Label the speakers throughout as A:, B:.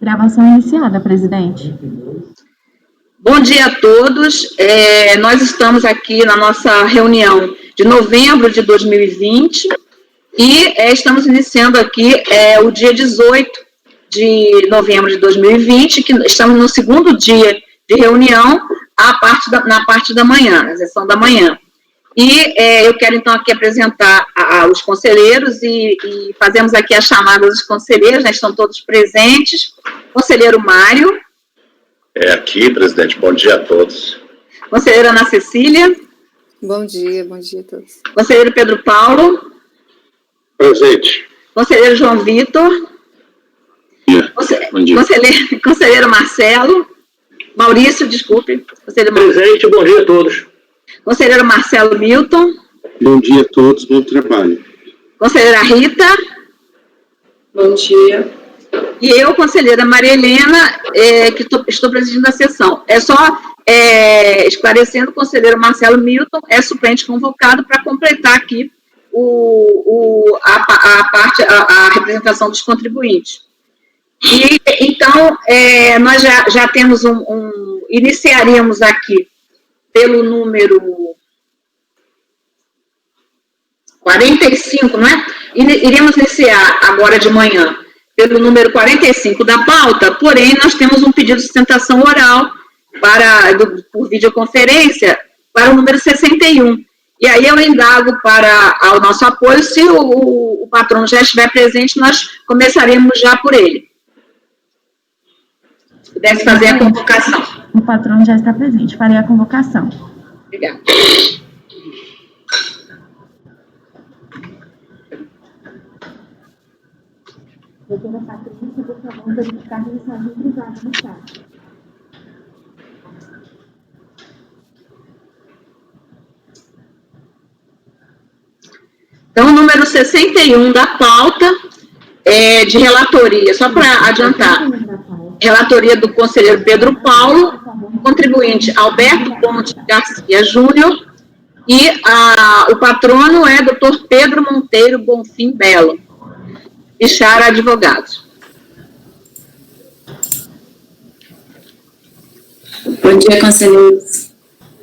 A: Gravação iniciada, presidente.
B: Bom dia a todos. Nós estamos aqui na nossa reunião de novembro de 2020 e estamos iniciando aqui o dia 18 de novembro de 2020, que estamos no segundo dia de reunião, na parte da manhã, na sessão da manhã. E eu quero, então, aqui apresentar os conselheiros e fazemos aqui a chamada dos conselheiros, né, estão todos presentes. Conselheiro Mário.
C: Aqui, presidente. Bom dia a todos.
B: Conselheira Ana Cecília.
D: Bom dia a todos.
B: Conselheiro Pedro Paulo.
C: Presente.
B: Conselheiro João Vitor.
C: Bom dia.
B: Conselheiro Marcelo. Maurício, desculpe. Conselheiro
E: presente, bom dia a todos.
B: Conselheiro Marcelo Milton.
F: Bom dia a todos, bom trabalho.
B: Conselheira Rita.
D: Bom dia.
B: E eu, conselheira Maria Helena, que estou presidindo a sessão. Esclarecendo, o conselheiro Marcelo Milton é suplente convocado para completar aqui a representação dos contribuintes. E, então, nós já temos iniciaríamos aqui pelo número 45, não é? Iríamos iniciar agora de manhã pelo número 45 da pauta, porém, nós temos um pedido de sustentação oral por videoconferência para o número 61. E aí eu indago para o nosso apoio, se o patrono já estiver presente, nós começaremos já por ele. Se pudesse fazer a convocação.
A: O patrono já está presente, farei a convocação.
B: Obrigada.
A: Doutora Patrícia, por favor, verificar a mensagem privada no chat.
B: Então, o número 61 da pauta de relatoria, só para adiantar, relatoria do conselheiro Pedro Paulo, contribuinte Alberto Ponte Garcia Júnior, e o patrono é Dr. Pedro Monteiro Bonfim Belo. Bichara Advogados.
D: Bom dia, conselheiros.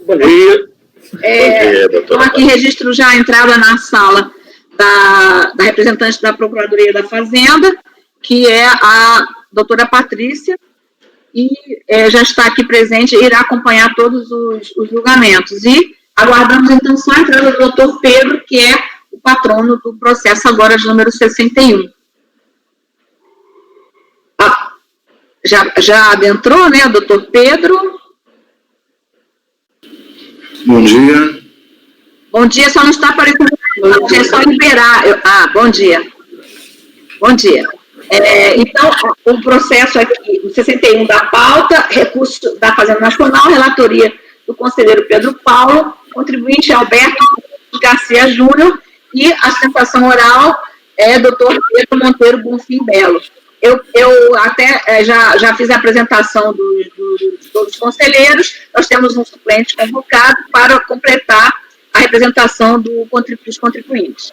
E: Bom dia.
C: Bom dia, doutora.
B: Então, aqui registro já a entrada na sala da representante da Procuradoria da Fazenda, que é a doutora Patrícia, e já está aqui presente e irá acompanhar todos os julgamentos. E aguardamos, então, só a entrada do doutor Pedro, que é o patrono do processo agora de número 61. Já adentrou, né, doutor Pedro?
F: Bom dia.
B: Bom dia, só não está aparecendo. É só liberar. Bom dia. Bom dia. Então, o processo aqui, o 61 da pauta, recurso da Fazenda Nacional, relatoria do conselheiro Pedro Paulo, contribuinte Alberto Garcia Júnior, e a sustentação oral é doutor Pedro Monteiro Bonfim Belo. Eu até já fiz a apresentação de todos os conselheiros, nós temos um suplente convocado para completar a representação dos contribuintes.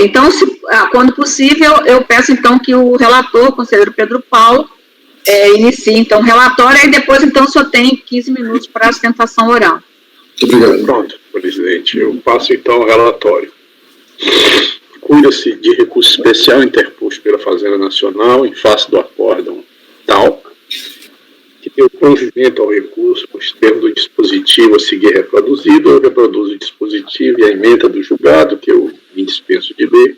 B: Então, quando possível, eu peço, então, que o relator, o conselheiro Pedro Paulo, inicie, então, o relatório, e depois, então, só tem 15 minutos para a sustentação oral.
F: Obrigado.
E: Pronto, presidente. Eu passo, então, o relatório. Cuida-se de recurso especial interposto pela Fazenda Nacional em face do acórdão tal, que deu provimento ao recurso nos termos do dispositivo a seguir reproduzido. Eu reproduzo o dispositivo e a ementa do julgado, que eu me dispenso de ler.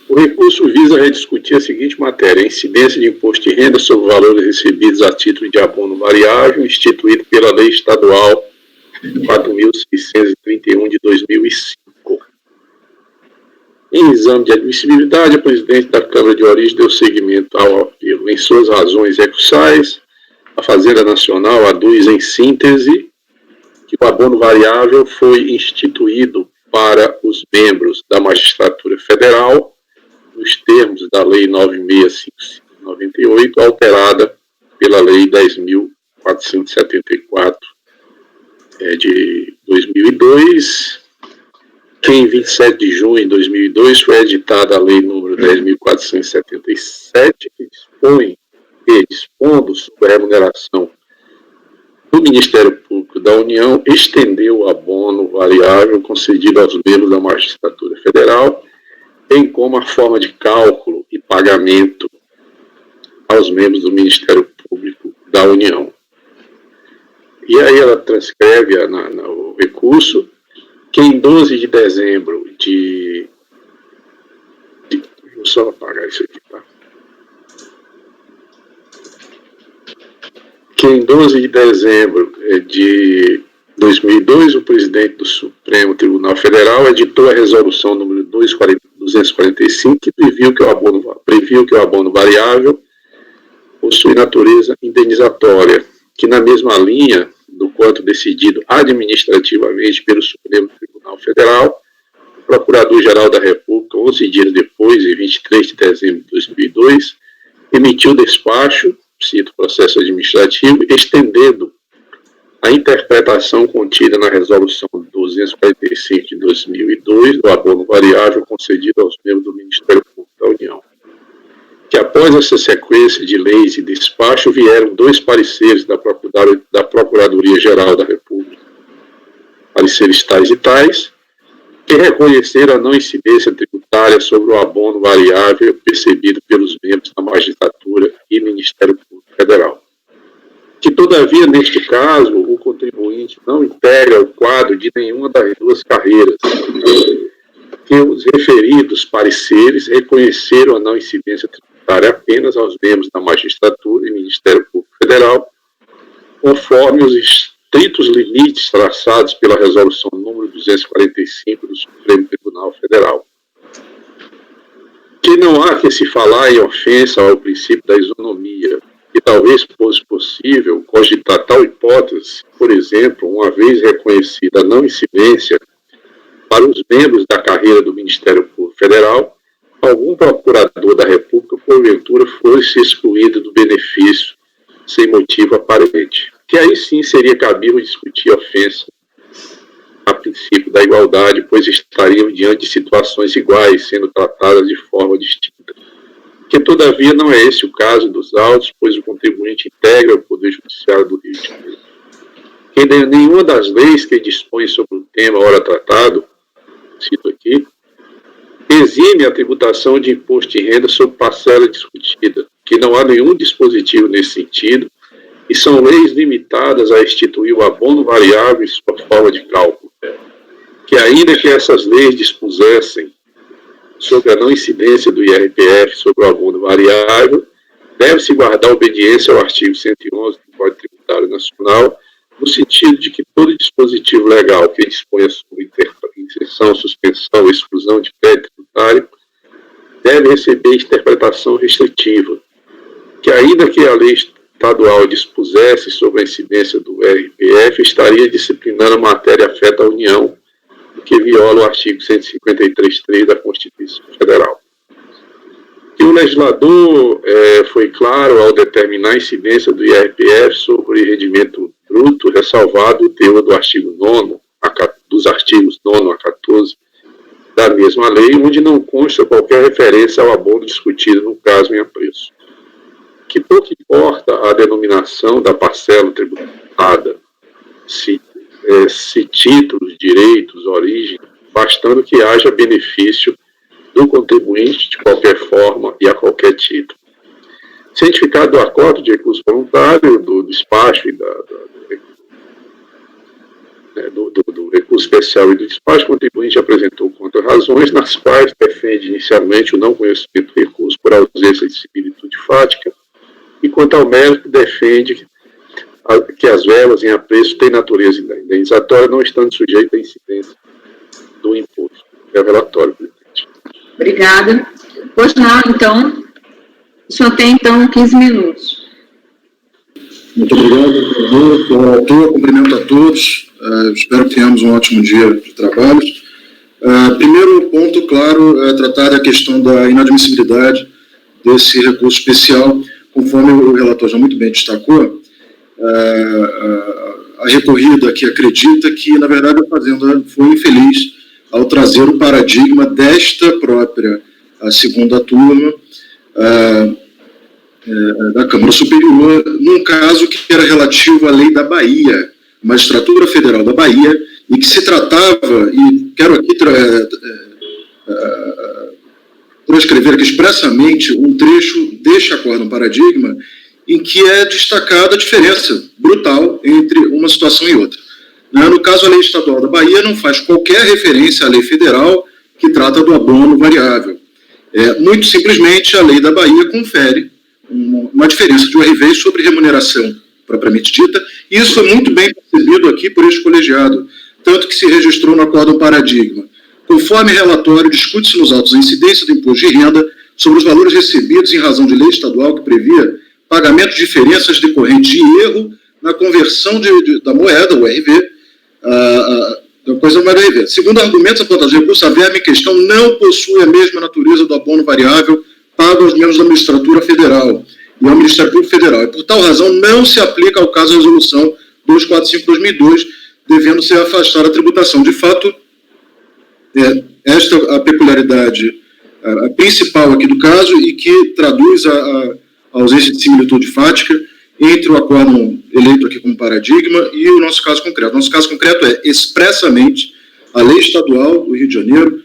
E: O recurso visa rediscutir a seguinte matéria: a incidência de imposto de renda sobre valores recebidos a título de abono variável, instituído pela Lei Estadual 4.631 de 2005. Em exame de admissibilidade, a presidente da Câmara de Origem deu seguimento ao apelo. Em suas razões recursais, a Fazenda Nacional aduz em síntese que o abono variável foi instituído para os membros da Magistratura Federal, nos termos da Lei 9.655/98, alterada pela Lei 10.474 de 2002, que em 27 de junho de 2002 foi editada a Lei número 10.477, que dispondo sobre a remuneração do Ministério Público da União, estendeu o abono variável concedido aos membros da Magistratura Federal, bem como a forma de cálculo e pagamento aos membros do Ministério Público da União. E aí ela transcreve o recurso que em 12 de dezembro vou só apagar isso aqui, tá? Que em 12 de dezembro de 2002, o presidente do Supremo Tribunal Federal editou a resolução número 245, que previu que o abono variável possui natureza indenizatória, que na mesma linha do quanto decidido administrativamente pelo Supremo Tribunal Federal, o Procurador-Geral da República, 11 dias depois, em 23 de dezembro de 2002, emitiu despacho, cito processo administrativo, estendendo a interpretação contida na resolução 245 de 2002 do abono variável concedido aos membros do Ministério Público da União. Que após essa sequência de leis e despacho vieram 2 pareceres da Procuradoria-Geral da República, pareceres tais e tais, que reconheceram a não incidência tributária sobre o abono variável percebido pelos membros da Magistratura e Ministério Público Federal. Que, todavia, neste caso, o contribuinte não integra o quadro de nenhuma das 2 carreiras, que os referidos pareceres reconheceram a não incidência tributária apenas aos membros da Magistratura e Ministério Público Federal, conforme os estritos limites traçados pela resolução número 245 do Supremo Tribunal Federal. Que não há que se falar em ofensa ao princípio da isonomia, que talvez fosse possível cogitar tal hipótese, por exemplo, uma vez reconhecida a não incidência para os membros da carreira do Ministério Público Federal, algum procurador da República, porventura, fosse excluído do benefício sem motivo aparente. Que aí sim seria cabível discutir a ofensa a princípio da igualdade, pois estariam diante de situações iguais, sendo tratadas de forma distinta. Que, todavia, não é esse o caso dos autos, pois o contribuinte integra o Poder Judiciário do Rio de Janeiro. Que nenhuma das leis que dispõe sobre o tema ora tratado, cito aqui, exime a tributação de imposto de renda sobre parcela discutida, que não há nenhum dispositivo nesse sentido, e são leis limitadas a instituir o abono variável e sua forma de cálculo. Que ainda que essas leis dispusessem sobre a não incidência do IRPF sobre o abono variável, deve-se guardar obediência ao artigo 111 do Código Tributário Nacional, no sentido de que todo dispositivo legal que disponha sobre inserção, suspensão ou exclusão de crédito tributário deve receber interpretação restritiva, que ainda que a lei estadual dispusesse sobre a incidência do IRPF, estaria disciplinando a matéria afeta a União, que viola o artigo 153.3 da Constituição Federal. Que o legislador foi claro ao determinar a incidência do IRPF sobre rendimento bruto, ressalvado o teor do artigo 9º, dos artigos 9º a 14 da mesma lei, onde não consta qualquer referência ao abono discutido no caso em apreço. Que pouco importa a denominação da parcela tributada, se títulos, direitos, origem, bastando que haja benefício do contribuinte de qualquer forma e a qualquer título. Cientificado do acordo de recurso voluntário, do despacho e do recurso especial e do despacho, o contribuinte apresentou contra-razões, nas quais defende inicialmente o não conhecimento do recurso por ausência de similitude fática, e quanto ao mérito, defende que as verbas em apreço têm natureza indenizatória, não estando sujeitas à incidência do imposto. É o relatório, presidente.
B: Obrigada. Pois não, então, o senhor tem, então, 15 minutos.
F: Muito obrigado, relator. Cumprimento a todos. Espero que tenhamos um ótimo dia de trabalho. Primeiro ponto, claro, é tratar da questão da inadmissibilidade desse recurso especial, conforme o relator já muito bem destacou. A recorrida que acredita que, na verdade, a Fazenda foi infeliz ao trazer o paradigma desta própria segunda turma da Câmara Superior, num caso que era relativo à lei da Bahia, Magistratura Federal da Bahia, e que se tratava, e quero aqui transcrever aqui expressamente um trecho deste acórdão paradigma, em que é destacada a diferença brutal entre uma situação e outra. No caso, a lei estadual da Bahia não faz qualquer referência à lei federal que trata do abono variável. Muito simplesmente, a lei da Bahia confere uma diferença de URV sobre remuneração propriamente dita, e isso foi muito bem percebido aqui por este colegiado, tanto que se registrou no acórdão paradigma. Conforme relatório, discute-se nos autos a incidência do imposto de renda sobre os valores recebidos em razão de lei estadual que previa pagamento de diferenças decorrentes de erro na conversão da moeda, o RV, coisa mais RV. Segundo argumentos apontados no recurso, a verba em questão não possui a mesma natureza do abono variável pago aos membros da Magistratura Federal e ao Ministério Público Federal. E, por tal razão, não se aplica ao caso da Resolução 245/2002, devendo ser afastada a tributação. De fato, esta a peculiaridade principal aqui do caso e que traduz a ausência de similitude fática entre o acórdão eleito aqui como paradigma e o nosso caso concreto. Nosso caso concreto é expressamente a lei estadual do Rio de Janeiro,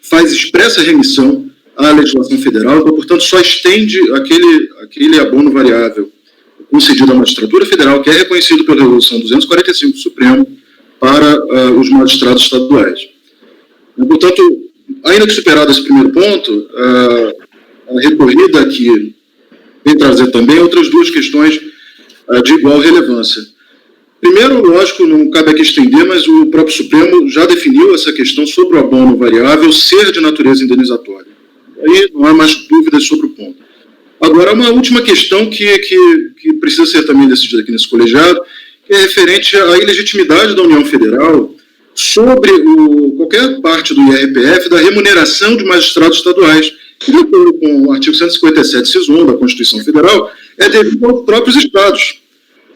F: faz expressa remissão à legislação federal, então, portanto, só estende aquele abono variável concedido à magistratura federal, que é reconhecido pela Resolução 245 do Supremo, para os magistrados estaduais. Portanto, ainda que superado esse primeiro ponto, a recorrida aqui vem trazer também outras duas questões de igual relevância. Primeiro, lógico, não cabe aqui estender, mas o próprio Supremo já definiu essa questão sobre o abono variável ser de natureza indenizatória. Aí não há mais dúvidas sobre o ponto. Agora, uma última questão que precisa ser também decidida aqui nesse colegiado, que é referente à ilegitimidade da União Federal sobre qualquer parte do IRPF da remuneração de magistrados estaduais, que, de acordo com o artigo 157, inciso 1 da Constituição Federal, é devido aos próprios estados.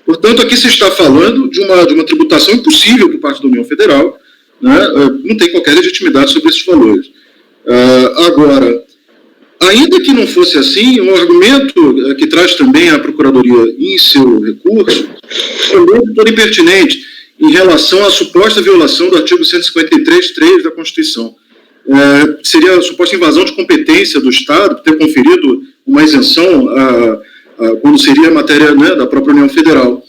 F: Portanto, aqui se está falando de uma tributação impossível por parte da União Federal, né? Não tem qualquer legitimidade sobre esses valores. Agora, ainda que não fosse assim, um argumento que traz também a Procuradoria em seu recurso também é todo impertinente em relação à suposta violação do artigo 153.3 da Constituição. Seria a suposta invasão de competência do Estado, ter conferido uma isenção quando seria matéria, né, da própria União Federal.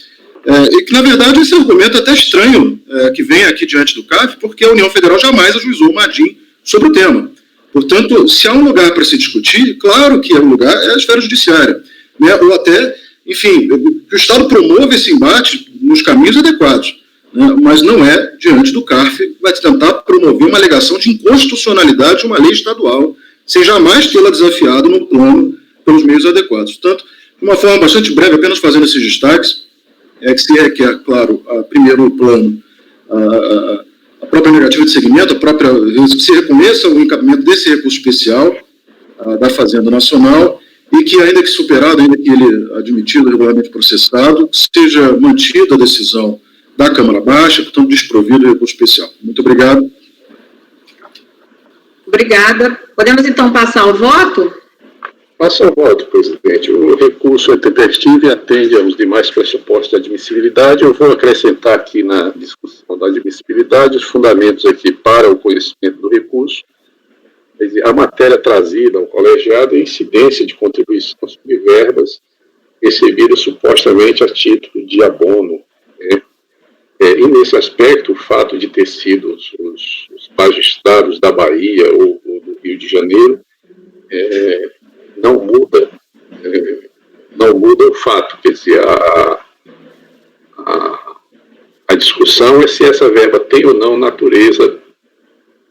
F: E que, na verdade, esse argumento é até estranho que vem aqui diante do CAF, porque a União Federal jamais ajuizou uma ADIM sobre o tema. Portanto, se há um lugar para se discutir, claro que é um lugar, é a esfera judiciária, né, ou até, enfim, que o Estado promova esse embate nos caminhos adequados, né, mas não é diante do CARF, vai tentar promover uma alegação de inconstitucionalidade de uma lei estadual, sem jamais tê-la desafiado no plano pelos meios adequados. Portanto, de uma forma bastante breve, apenas fazendo esses destaques, que se requer, claro, primeiro plano, a própria negativa de segmento, que se reconheça o encaminhamento desse recurso especial da Fazenda Nacional e que, ainda que superado, ainda que ele admitido, regularmente processado, seja mantida a decisão da Câmara Baixa, portanto, desprovido o recurso especial. Muito obrigado.
B: Obrigada. Podemos, então, passar ao voto?
E: Passo ao voto, presidente. O recurso é tempestivo e atende aos demais pressupostos de admissibilidade. Eu vou acrescentar aqui na discussão da admissibilidade os fundamentos aqui para o conhecimento do recurso. A matéria trazida ao colegiado é a incidência de contribuição sobre verbas recebidas supostamente a título de abono, né? E nesse aspecto, o fato de ter sido os magistrados da Bahia ou do Rio de Janeiro não muda o fato, quer dizer, a discussão é se essa verba tem ou não natureza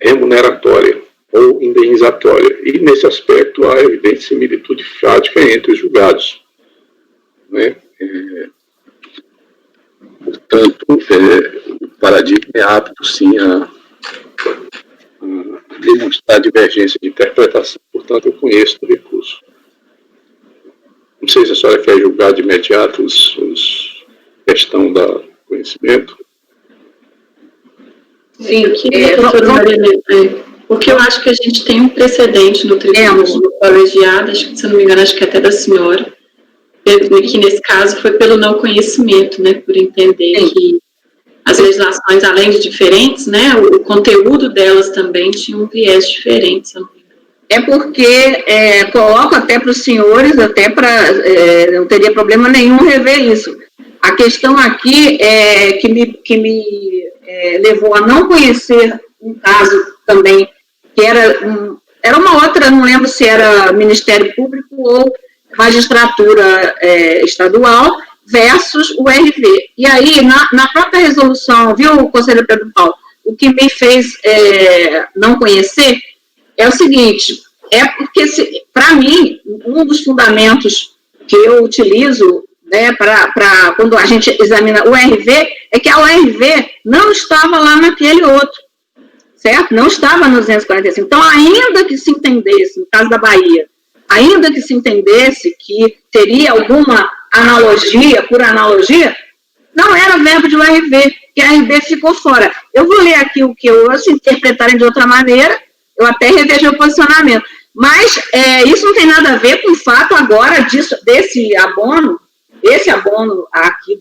E: remuneratória ou indenizatória, e nesse aspecto há evidente similitude fática entre os julgados, né? Portanto, o paradigma é apto, sim, a demonstrar divergência de interpretação, portanto, eu conheço o recurso. Não sei se a senhora quer julgar de imediato questão do conhecimento.
B: Sim,
D: doutora Marilene, porque eu acho que a gente tem um precedente no tribunal colegiado, acho que, se eu não me engano, acho que até da senhora, que nesse caso foi pelo não conhecimento, né, por entender que as legislações, além de diferentes, né, o conteúdo delas também tinha um viés diferente, se eu não me engano.
B: É porque, coloco até para os senhores, até para, não teria problema nenhum rever isso. A questão aqui que me levou a não conhecer um caso também, que era uma outra, não lembro se era Ministério Público ou Magistratura Estadual, versus o RV. E aí, na própria resolução, viu, conselheiro Pedro Paulo, o que me fez não conhecer é o seguinte, porque, para mim, um dos fundamentos que eu utilizo, né, para quando a gente examina o RV, é que a ORV não estava lá naquele outro, certo? Não estava no 245. Então, ainda que se entendesse, no caso da Bahia, ainda que se entendesse que teria alguma analogia, por analogia, não era verbo de ORV, que a RV ficou fora. Eu vou ler aqui o que eu, se interpretarem de outra maneira, eu até revejo o posicionamento. Mas isso não tem nada a ver com o fato agora desse abono, esse abono aqui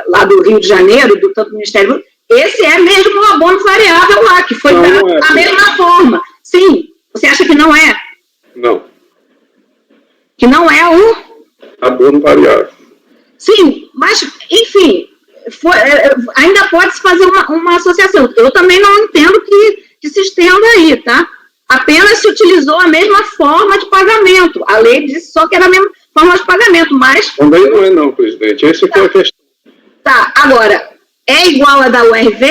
B: lá do Rio de Janeiro, do tanto Ministério Público, esse é mesmo um abono variável lá, que foi dado da mesma forma. Sim, você acha que não é?
E: Não.
B: Que não é um
E: abono variável.
B: Sim, mas, enfim, ainda pode-se fazer uma associação. Eu também não entendo que se estenda aí, tá? Apenas se utilizou a mesma forma de pagamento. A lei disse só que era a mesma forma de pagamento, mas... Também não é não, presidente. Essa aqui é a questão. Tá, agora, é igual a da URV?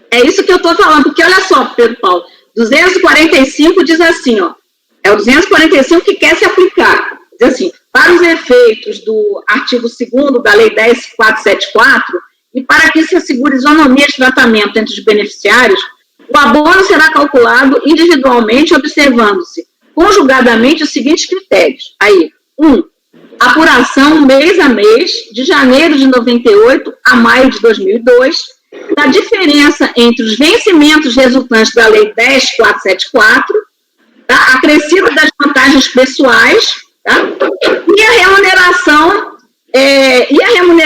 B: É isso que eu estou falando, porque olha só, Pedro Paulo, 245 diz assim, ó, é o 245 que quer se aplicar. Diz assim, para os efeitos do artigo 2º da Lei 10.474, e para que se assegure isonomia de tratamento entre os beneficiários, o abono será calculado individualmente, observando-se conjugadamente os seguintes critérios. Aí, 1. Apuração mês a mês, de janeiro de 98 a maio de 2002, da diferença entre os vencimentos resultantes da Lei 10.474, tá? Acrescida das vantagens pessoais, tá? E a remuneração,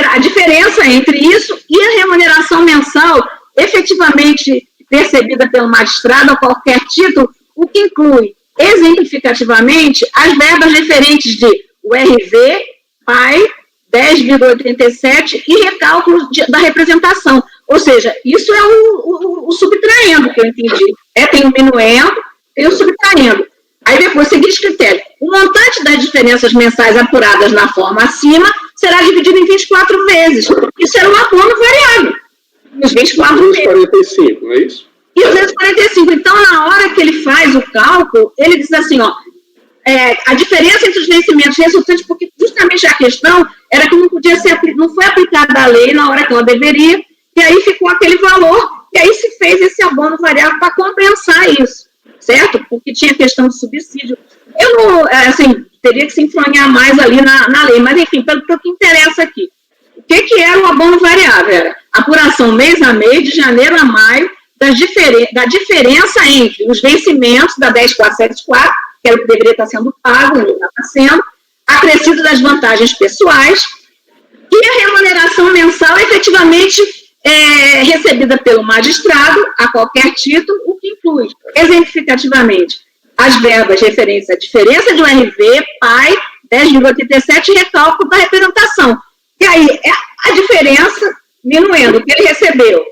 B: a diferença entre isso e a remuneração mensal efetivamente percebida pelo magistrado a qualquer título, o que inclui, exemplificativamente, as verbas referentes de URV, PAI, 10,87 e recálculo da representação. Ou seja, isso é o subtraendo, que eu entendi. Tem o minuendo, tem o subtraindo. Aí depois, seguinte critério, o montante das diferenças mensais apuradas na forma acima será dividido em 24 vezes. Isso era um abono variável. Os 24 vezes.
E: 245, não é isso?
B: E 245. Então, na hora que ele faz o cálculo, ele diz assim, ó, a diferença entre os vencimentos resultantes, porque justamente a questão era que não foi aplicada a lei na hora que ela deveria, e aí ficou aquele valor, e aí se fez esse abono variável para compensar isso, certo? Porque tinha questão de subsídio. Eu não, teria que se enfronhar mais ali na lei, mas enfim, pelo que interessa aqui. O que era o abono variável? Era apuração mês a mês, de janeiro a maio, da diferença entre os vencimentos da 10.474, que era o que deveria estar sendo pago, não está sendo, acrescido das vantagens pessoais, e a remuneração mensal efetivamente recebida pelo magistrado, a qualquer título, o que inclui, exemplificativamente, as verbas referentes à diferença de URV, PAI, 10,87 e recálculo da representação. E aí, a diferença, minuendo o que ele recebeu,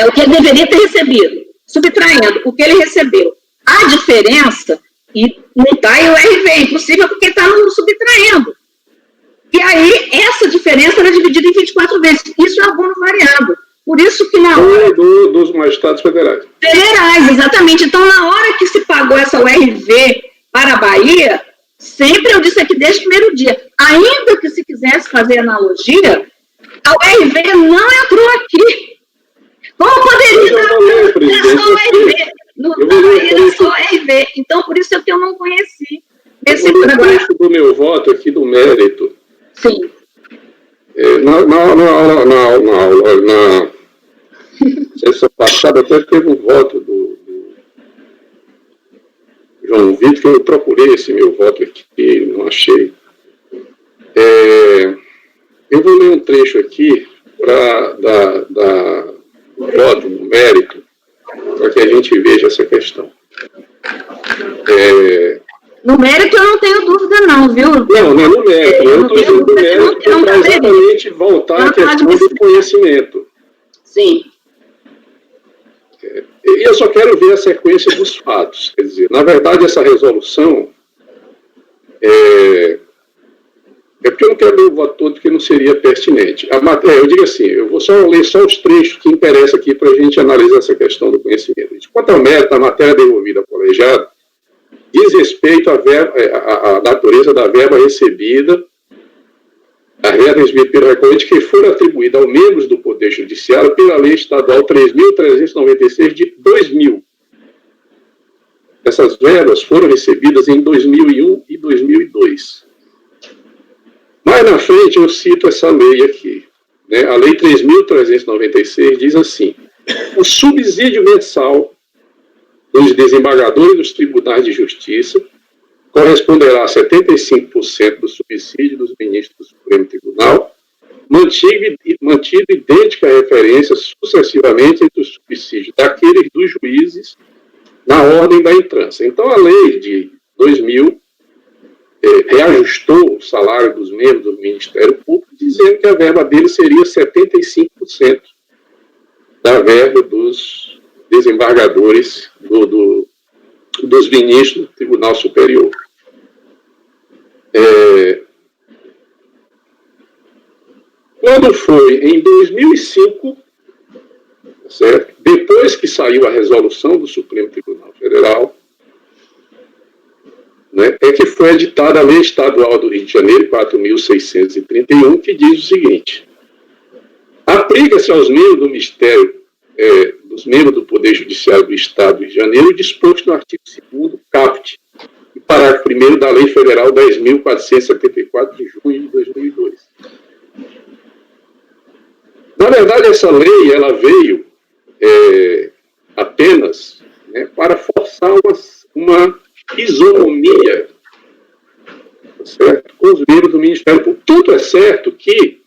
B: o que ele deveria ter recebido, subtraindo o que ele recebeu. A diferença, e não está em URV, é impossível porque está no subtraindo. E aí, essa diferença era dividida em 24 vezes. Isso é abono variável. Por isso que na hora...
E: dos magistrados federais.
B: Federais, exatamente. Então, na hora que se pagou essa URV para a Bahia, sempre eu disse aqui desde o primeiro dia, ainda que se quisesse fazer analogia, a URV não entrou aqui. Como poderia dar só URV? Na Bahia era só URV. Então, por isso é que eu não conheci esse programa.
E: Do meu voto aqui do mérito.
B: Sim.
E: Na sessão passada até teve um voto do João Vitor, que eu procurei esse meu voto aqui, não achei. Eu vou ler um trecho aqui do voto, no mérito, para que a gente veja essa questão.
B: No mérito eu não tenho dúvida não, viu?
E: Não é no mérito. Eu estou dizendo no mérito para exatamente voltar à questão do conhecimento.
B: Sim.
E: E eu só quero ver a sequência dos fatos. Quer dizer, na verdade, essa resolução é porque eu não quero ler o voto todo, porque não seria pertinente. Eu digo assim, eu vou só ler só os trechos que interessam aqui para a gente analisar essa questão do conhecimento. Quanto ao mérito, a matéria devolvida ao colegiado diz respeito à natureza da verba recebida, a verba recebida pelo recorrente que for atribuída aos membros do Poder Judiciário pela Lei Estadual 3.396 de 2000. Essas verbas foram recebidas em 2001 e 2002. Mais na frente eu cito essa lei aqui. Né? A Lei 3.396 diz assim: o subsídio mensal dos desembargadores dos tribunais de justiça corresponderá a 75% do subsídio dos ministros do Supremo Tribunal, mantido idêntica a referência sucessivamente entre os subsídios daqueles dos juízes na ordem da entrância. Então, a lei de 2000 reajustou o salário dos membros do Ministério Público, dizendo que a verba dele seria 75% da verba dos desembargadores dos ministros do Tribunal Superior. Quando foi em 2005, certo? Depois que saiu a resolução do Supremo Tribunal Federal, né, é que foi editada a Lei Estadual do Rio de Janeiro, 4.631, que diz o seguinte: aplica-se aos membros do Ministério, dos membros do Poder Judiciário do Estado do Rio de Janeiro, disposto no artigo 2º, caput, e parágrafo 1º da Lei Federal 10.474, de junho de 2002. Na verdade, essa lei ela veio apenas, né, para forçar uma isonomia, certo, com os membros do Ministério Público. Tanto é certo que,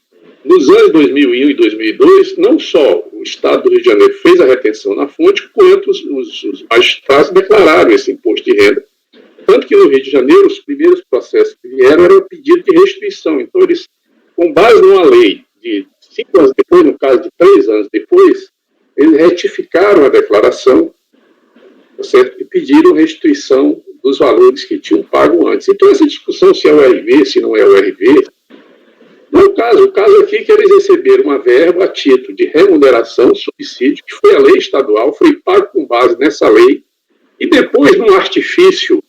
E: nos anos 2001 e 2002, não só o Estado do Rio de Janeiro fez a retenção na fonte, quanto os magistrados declararam esse imposto de renda. Tanto que no Rio de Janeiro, os primeiros processos que vieram eram pedido de restituição. Então, eles, com base numa lei de 5 anos depois, no caso de 3 anos depois, eles retificaram a declaração, certo, e pediram restituição dos valores que tinham pago antes. Então, essa discussão se é o RV, se não é o RV, não é o caso. O caso aqui é que eles receberam uma verba a título de remuneração, subsídio, que foi a lei estadual, foi pago com base nessa lei, e depois, num artifício,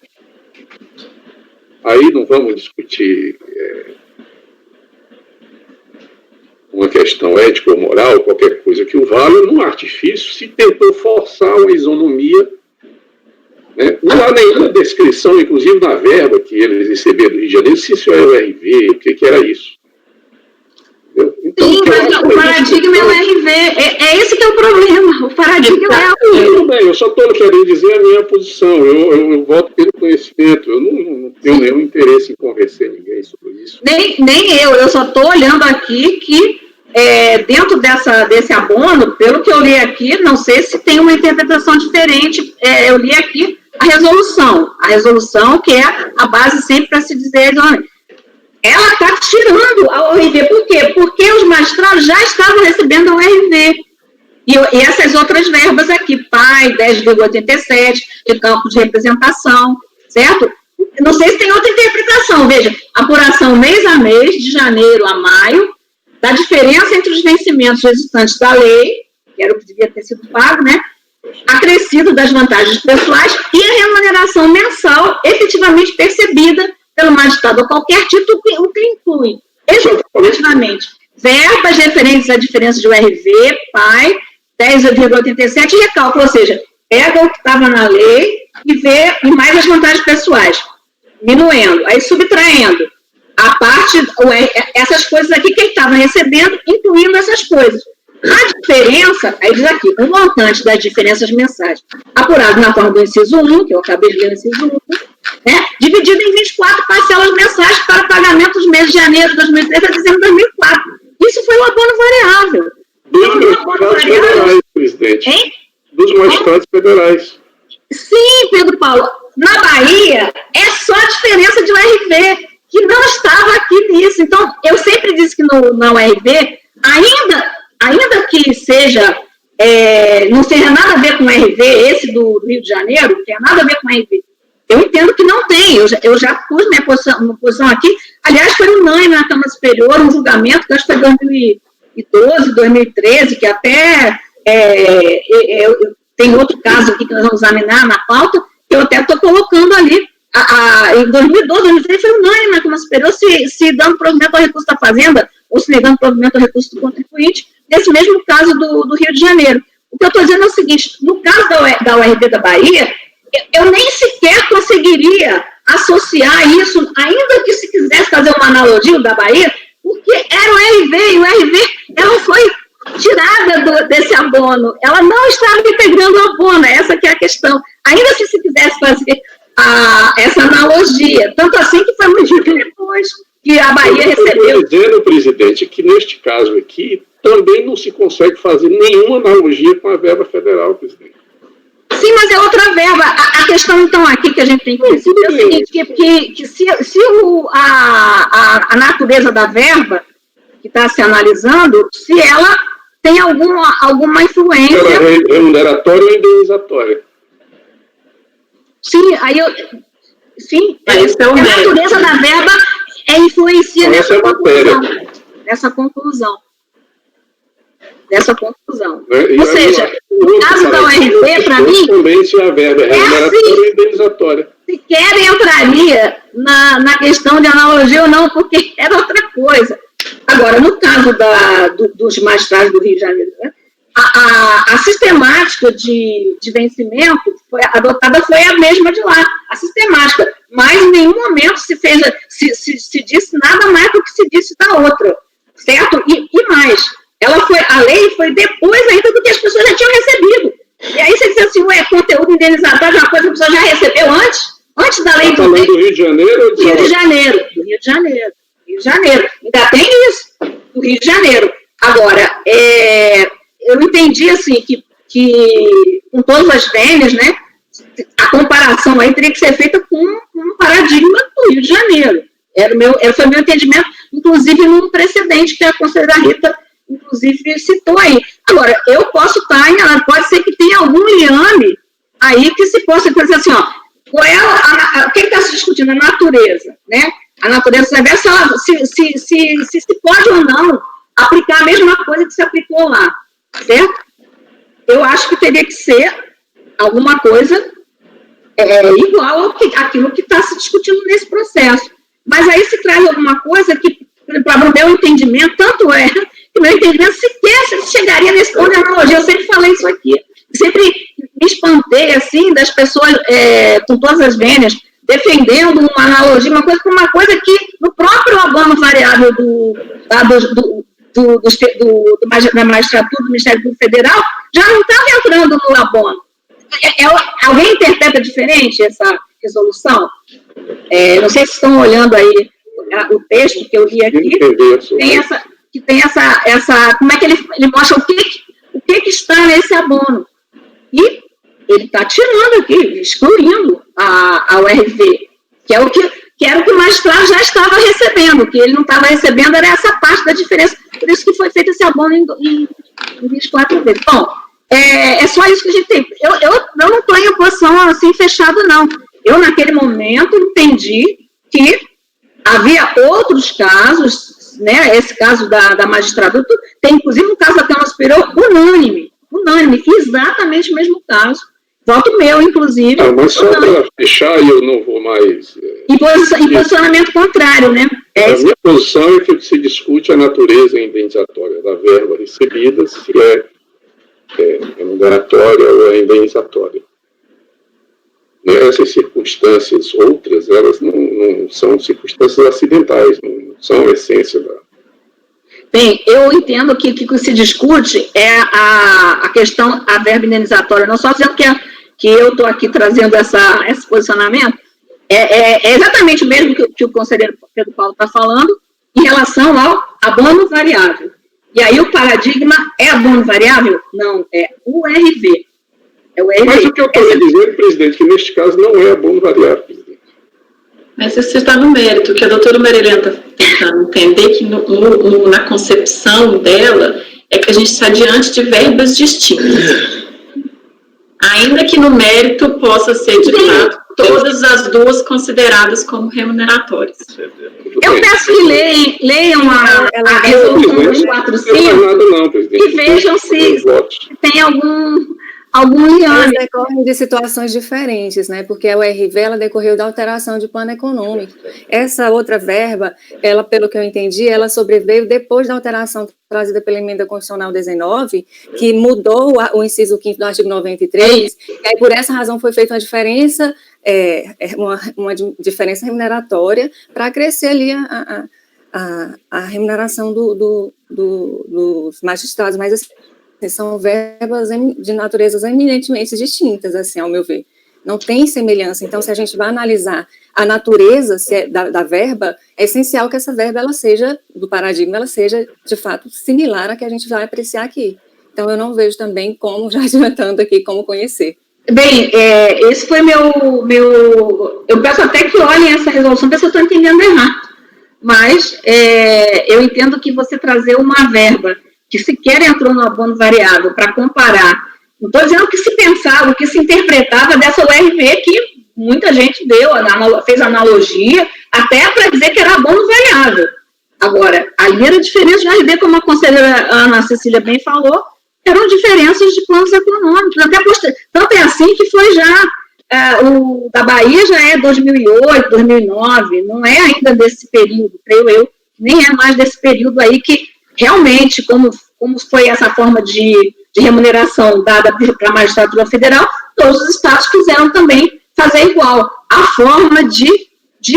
E: aí não vamos discutir uma questão ética ou moral, qualquer coisa que o valha, num artifício se tentou forçar uma isonomia. Não há nenhuma descrição, inclusive na verba que eles receberam do Rio de Janeiro, se isso é o RV, o que era isso. Então,
B: sim, mas o paradigma é o RV, esse que é o problema, o paradigma é o RV.
E: Tudo bem, eu só estou querendo dizer a minha posição, eu voto pelo conhecimento, eu não tenho nenhum interesse em convencer ninguém sobre isso.
B: Nem eu só estou olhando aqui que dentro desse abono, pelo que eu li aqui, não sei se tem uma interpretação diferente, eu li aqui a resolução que é a base sempre para se dizer, ela está tirando a ORV. Por quê? Porque os magistrados já estavam recebendo a ORV. E essas outras verbas aqui, PAI, 10,87, de campo de representação, certo? Não sei se tem outra interpretação. Veja, apuração mês a mês, de janeiro a maio, da diferença entre os vencimentos resultantes da lei, que era o que devia ter sido pago, né? Acrescido das vantagens pessoais e a remuneração mensal efetivamente percebida pelo magistrado, ou qualquer título, o que inclui, efetivamente, verbas referentes à diferença de URV, PAI, 10,87 e recálculo, ou seja, pega o que estava na lei e vê e mais as vantagens pessoais, diminuindo, aí subtraindo a parte, essas coisas aqui que ele estava recebendo, incluindo essas coisas. A diferença, aí diz aqui, o montante das diferenças mensais apurado na forma do inciso 1, que eu acabei de ler no inciso 1, né, dividido em 24 parcelas mensais para pagamento dos meses de janeiro de 2003 a dezembro de 2004. Isso foi o abono variável.
E: Dos magistrados federais, presidente.
B: Hein?
E: Dos magistrados federais.
B: Sim, Pedro Paulo. Na Bahia, é só a diferença de URV, que não estava aqui nisso. Então, eu sempre disse que na URV, ainda que seja, não seja nada a ver com o RV, esse do Rio de Janeiro, não tem nada a ver com o RV. Eu entendo que não tem, eu já pus minha posição aqui, aliás, foi unânime na Câmara Superior, um julgamento, que acho que foi 2012, 2013, que até tem outro caso aqui que nós vamos examinar na pauta, que eu até estou colocando ali, em 2012, 2013, foi unânime na Câmara Superior, se dando provimento ao recurso da Fazenda, ou se negando provimento ao recurso do contribuinte, nesse mesmo caso do Rio de Janeiro. O que eu estou dizendo é o seguinte, no caso da URV da Bahia, eu nem sequer conseguiria associar isso, ainda que se quisesse fazer uma analogia da Bahia, porque era o RV, e o RV, ela foi tirada desse abono, ela não estava integrando o abono, essa que é a questão. Ainda se quisesse fazer essa analogia, tanto assim que foi muito depois que a Bahia recebeu.
E: Eu estou dizendo, presidente, que neste caso aqui, também não se consegue fazer nenhuma analogia com a verba federal, presidente.
B: Sim, mas é outra verba. A questão, então, aqui que a gente tem que perceber é o seguinte, que se a natureza da verba que está se analisando, se ela tem alguma influência...
E: Ela é remuneratória ou indenizatória?
B: Sim, sim, a natureza da verba influencia nessa conclusão. Ou seja, no caso da URV, para mim,
E: também se a verba é remuneratória ou indenizatória.
B: Sequer entraria na questão de analogia ou não, porque era outra coisa. Agora, no caso dos magistrados do Rio de Janeiro, né, a sistemática de vencimento adotada foi a mesma de lá, a sistemática, mas em nenhum momento se disse nada mais do que se disse da outra, certo? E mais, a lei foi depois ainda do que as pessoas já tinham recebido. E aí você diz assim, conteúdo indenizatório é uma coisa que a pessoa já recebeu antes da lei do
E: Rio de Janeiro ou
B: Rio de Janeiro. Ainda tem isso, do Rio de Janeiro. Agora, eu entendi assim que com todas as vênias, né, a comparação aí teria que ser feita com um paradigma do Rio de Janeiro. Foi o meu entendimento, inclusive num precedente que a conselheira Rita, inclusive, citou aí. Agora, eu posso estar, pode ser que tenha algum liame aí que se possa dizer assim, o que está se discutindo? A natureza, né? A natureza se pode ou não aplicar a mesma coisa que se aplicou lá, certo? Eu acho que teria que ser alguma coisa igual àquilo que está se discutindo nesse processo. Mas aí se traz alguma coisa que, para o meu entendimento, tanto é que o meu entendimento sequer chegaria nesse ponto de analogia. Eu sempre falei isso aqui. Sempre me espantei, assim, das pessoas com todas as vênias, defendendo uma analogia, uma coisa que no próprio abono variável da magistratura do Ministério Público Federal já não estava entrando no abono. Alguém interpreta diferente essa resolução? Não sei se estão olhando aí o texto que eu li aqui, tem essa como é que ele mostra o que está nesse abono. E ele está tirando aqui, excluindo a URV, que era o que o magistrado já estava recebendo, o que ele não estava recebendo era essa parte da diferença, por isso que foi feito esse abono em 24 vezes. Bom, é só isso que a gente tem. Eu não estou em posição assim fechada, não. Eu, naquele momento, entendi que havia outros casos, né, esse caso da magistratura, tem inclusive um caso da Câmara Superior unânime, exatamente o mesmo caso. Voto meu, inclusive.
E: Mas só para fechar, e eu não vou mais...
B: Em posicionamento contrário, né?
E: A minha posição é que se discute a natureza indenizatória da verba recebida, se é remuneratória ou é indenizatória. Essas circunstâncias outras, elas não são circunstâncias acidentais, não são a essência
B: Bem, eu entendo que o que se discute é a questão, a verba indenizatória, não só dizendo que eu estou aqui trazendo esse posicionamento, é exatamente o mesmo que o conselheiro Pedro Paulo está falando em relação ao abono variável. E aí o paradigma é abono variável? Não, é o RV. É o RV.
E: Mas o que eu estou dizendo, presidente, que neste caso não é abono variável, presidente.
D: Mas você está no mérito, que a doutora Marilena está tentando entender que na concepção dela é que a gente está diante de verbas distintas. Ainda que no mérito possa ser, de fato, todas as duas consideradas como remuneratórias.
B: Eu peço que leiam a resolução 245 e vejam se tem algum liame.
G: Elas decorrem de situações diferentes, né? Porque a URV, ela decorreu da alteração de plano econômico. Essa outra verba, ela, pelo que eu entendi, ela sobreveio depois da alteração trazida pela emenda constitucional 19, que mudou o inciso 5º do artigo 93, e aí por essa razão foi feita uma diferença, uma diferença remuneratória para acrescer ali a remuneração dos magistrados, mas assim, são verbas de naturezas eminentemente distintas, assim, ao meu ver. Não tem semelhança. Então, se a gente vai analisar a natureza da verba, é essencial que essa verba, ela seja, do paradigma, ela seja, de fato, similar à que a gente vai apreciar aqui. Então, eu não vejo também como, já adiantando aqui, como conhecer.
B: Bem, esse foi meu... Eu peço até que olhem essa resolução, porque eu estou entendendo errado. Mas eu entendo que você trazer uma verba que sequer entrou no abono variável para comparar, não estou dizendo o que se pensava, o que se interpretava dessa URV que muita gente fez analogia, até para dizer que era abono variável. Agora, aí era diferença de URV, como a conselheira Ana Cecília bem falou, eram diferenças de planos econômicos, tanto é assim que foi já, o da Bahia já é 2008, 2009, não é ainda desse período, creio eu, nem é mais desse período aí que realmente, como foi essa forma de remuneração dada para a magistratura federal, todos os estados quiseram também fazer igual. A forma de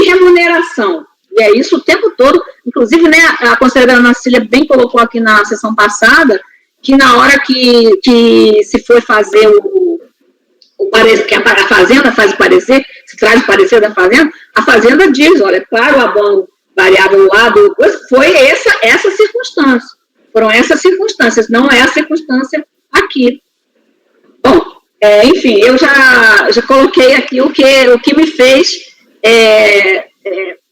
B: remuneração. E é isso o tempo todo. Inclusive, né, a conselheira Ana Cecília bem colocou aqui na sessão passada, que na hora que se foi fazer o parecer, que a Fazenda faz o parecer, se traz o parecer da Fazenda, a Fazenda diz, olha, para o abono variável lá, foi essa circunstância. Foram essas circunstâncias, não é a circunstância aqui. Bom, enfim, eu já coloquei aqui o que me fez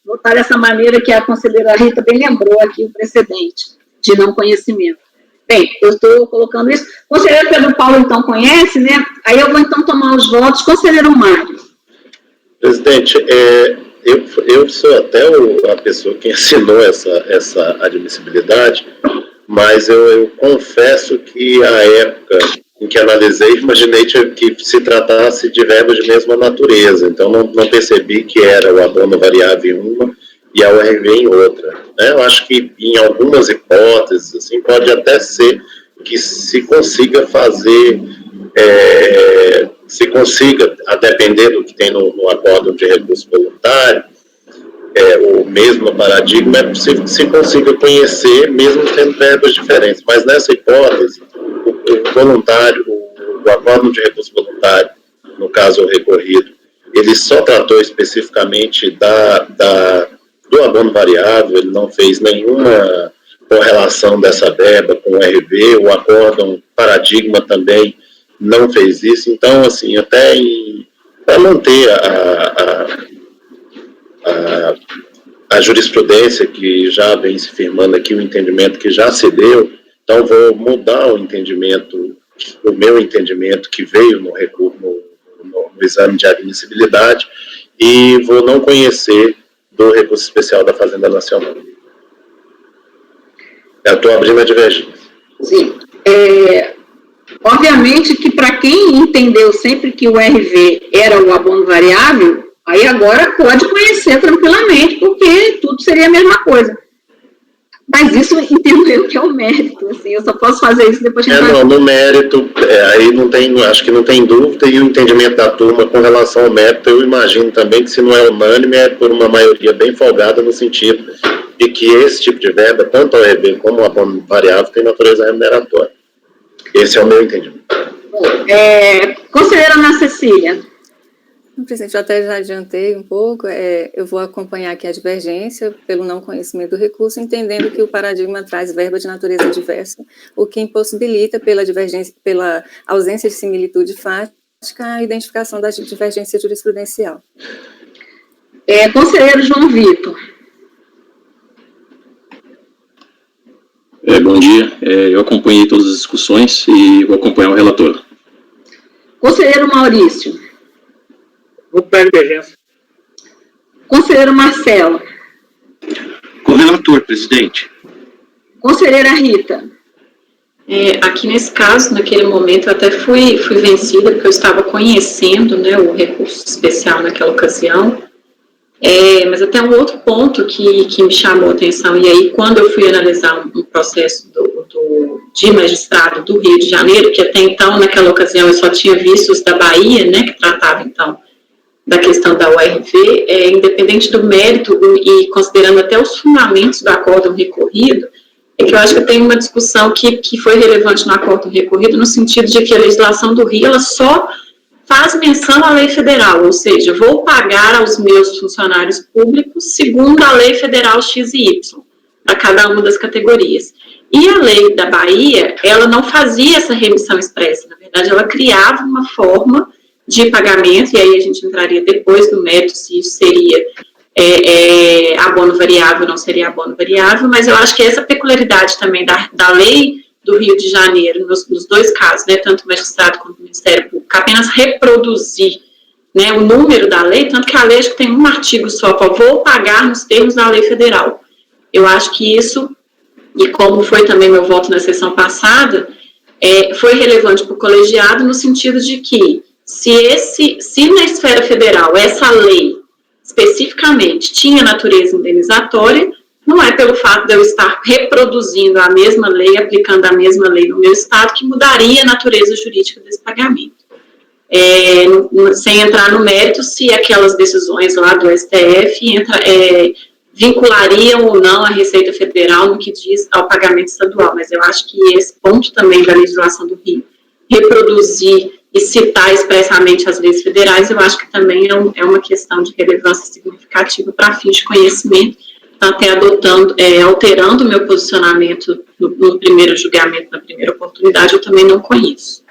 B: votar dessa maneira que a conselheira Rita bem lembrou aqui o precedente de não conhecimento. Bem, eu estou colocando isso. O conselheiro Pedro Paulo, então, conhece, né? Aí eu vou, então, tomar os votos. Conselheiro Mário.
C: Presidente, eu sou até a pessoa que assinou essa admissibilidade, mas eu confesso que a época em que analisei, imaginei que se tratasse de verbas de mesma natureza, então não percebi que era o abono variável em uma e a URV em outra. Né? Eu acho que em algumas hipóteses, assim, pode até ser que se consiga fazer, a depender do que tem no acordo de recurso voluntário, o mesmo paradigma, é possível que se consiga conhecer, mesmo tendo verbas diferentes. Mas nessa hipótese, o voluntário, o acordo de recurso voluntário, no caso o recorrido, ele só tratou especificamente do abono variável, ele não fez nenhuma correlação dessa verba com o RV, o acórdão paradigma também não fez isso. Então, assim, até para manter a jurisprudência que já vem se firmando aqui, o entendimento que já se deu, então vou mudar o meu entendimento que veio no recurso, no exame de admissibilidade, e vou não conhecer do recurso especial da Fazenda Nacional. Eu estou abrindo a divergência.
B: Sim. Obviamente que para quem entendeu sempre que o RV era o abono variável, aí agora pode conhecer tranquilamente, porque tudo seria a mesma coisa. Mas isso entendo eu que é o mérito, assim, eu só posso fazer isso depois de
C: não, no mérito, aí não tem, acho que não tem dúvida, e o entendimento da turma com relação ao mérito, eu imagino também que se não é unânime, é por uma maioria bem folgada, no sentido e que esse tipo de verba, tanto a OEB como o abono variável, tem natureza remuneratória. Esse é o meu entendimento.
B: Conselheira Ana Cecília.
G: Presidente, eu até já adiantei um pouco, eu vou acompanhar aqui a divergência pelo não conhecimento do recurso, entendendo que o paradigma traz verba de natureza diversa, o que impossibilita, pela divergência, pela ausência de similitude fática, a identificação da divergência jurisprudencial.
B: Conselheiro João Vitor.
H: Bom dia, eu acompanhei todas as discussões e vou acompanhar o relator.
B: Conselheiro Maurício.
E: Vou para a divergência.
B: Conselheiro Marcelo.
H: Com o relator, presidente.
B: Conselheira Rita.
D: Aqui nesse caso, naquele momento, eu até fui vencida, porque eu estava conhecendo, né, o recurso especial naquela ocasião, mas até um outro ponto que me chamou a atenção, e aí quando eu fui analisar um processo de magistrado do Rio de Janeiro, que até então, naquela ocasião, eu só tinha visto os da Bahia, né, que tratava, então, da questão da URV, independente do mérito e considerando até os fundamentos do acórdão recorrido, que eu acho que tem uma discussão que foi relevante no acórdão recorrido, no sentido de que a legislação do Rio, ela só faz menção à lei federal, ou seja, vou pagar aos meus funcionários públicos segundo a lei federal X e Y, para cada uma das categorias. E a lei da Bahia, ela não fazia essa remissão expressa, na verdade, ela criava uma forma de pagamento, e aí a gente entraria depois no mérito se isso seria abono variável ou não seria abono variável, mas eu acho que essa peculiaridade também da lei do Rio de Janeiro, nos dois casos, né, tanto o magistrado quanto o Ministério Público, apenas reproduzir, né, o número da lei, tanto que a lei acho que tem um artigo só, vou pagar nos termos da lei federal. Eu acho que isso, e como foi também meu voto na sessão passada, foi relevante para o colegiado no sentido de que se na esfera federal essa lei especificamente tinha natureza indenizatória, não é pelo fato de eu estar reproduzindo a mesma lei, aplicando a mesma lei no meu estado, que mudaria a natureza jurídica desse pagamento. Sem entrar no mérito se aquelas decisões lá do STF vinculariam ou não a Receita Federal no que diz ao pagamento estadual, mas eu acho que esse ponto também da legislação do Rio, reproduzir e citar expressamente as leis federais, eu acho que também é uma questão de relevância significativa para fins de conhecimento, até alterando o meu posicionamento no primeiro julgamento, na primeira oportunidade, eu também não conheço.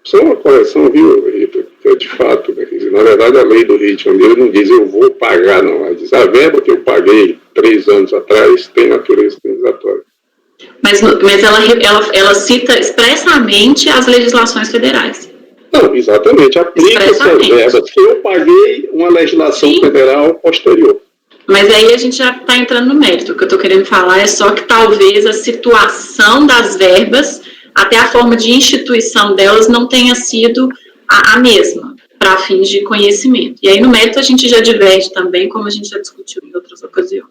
E: Só uma correção, viu, Rita? De fato, né? Na verdade, a lei do Rio de Janeiro não diz eu vou pagar, não. Ela diz a verba que eu paguei 3 anos atrás tem natureza indenizatória.
D: Mas ela cita expressamente as legislações federais.
E: Não, exatamente. Aplica-se as verbas que eu paguei uma legislação federal posterior.
D: Mas aí a gente já está entrando no mérito. O que eu estou querendo falar é só que talvez a situação das verbas, até a forma de instituição delas, não tenha sido a mesma, para fins de conhecimento. E aí no mérito a gente já diverge também, como a gente já discutiu em outras ocasiões.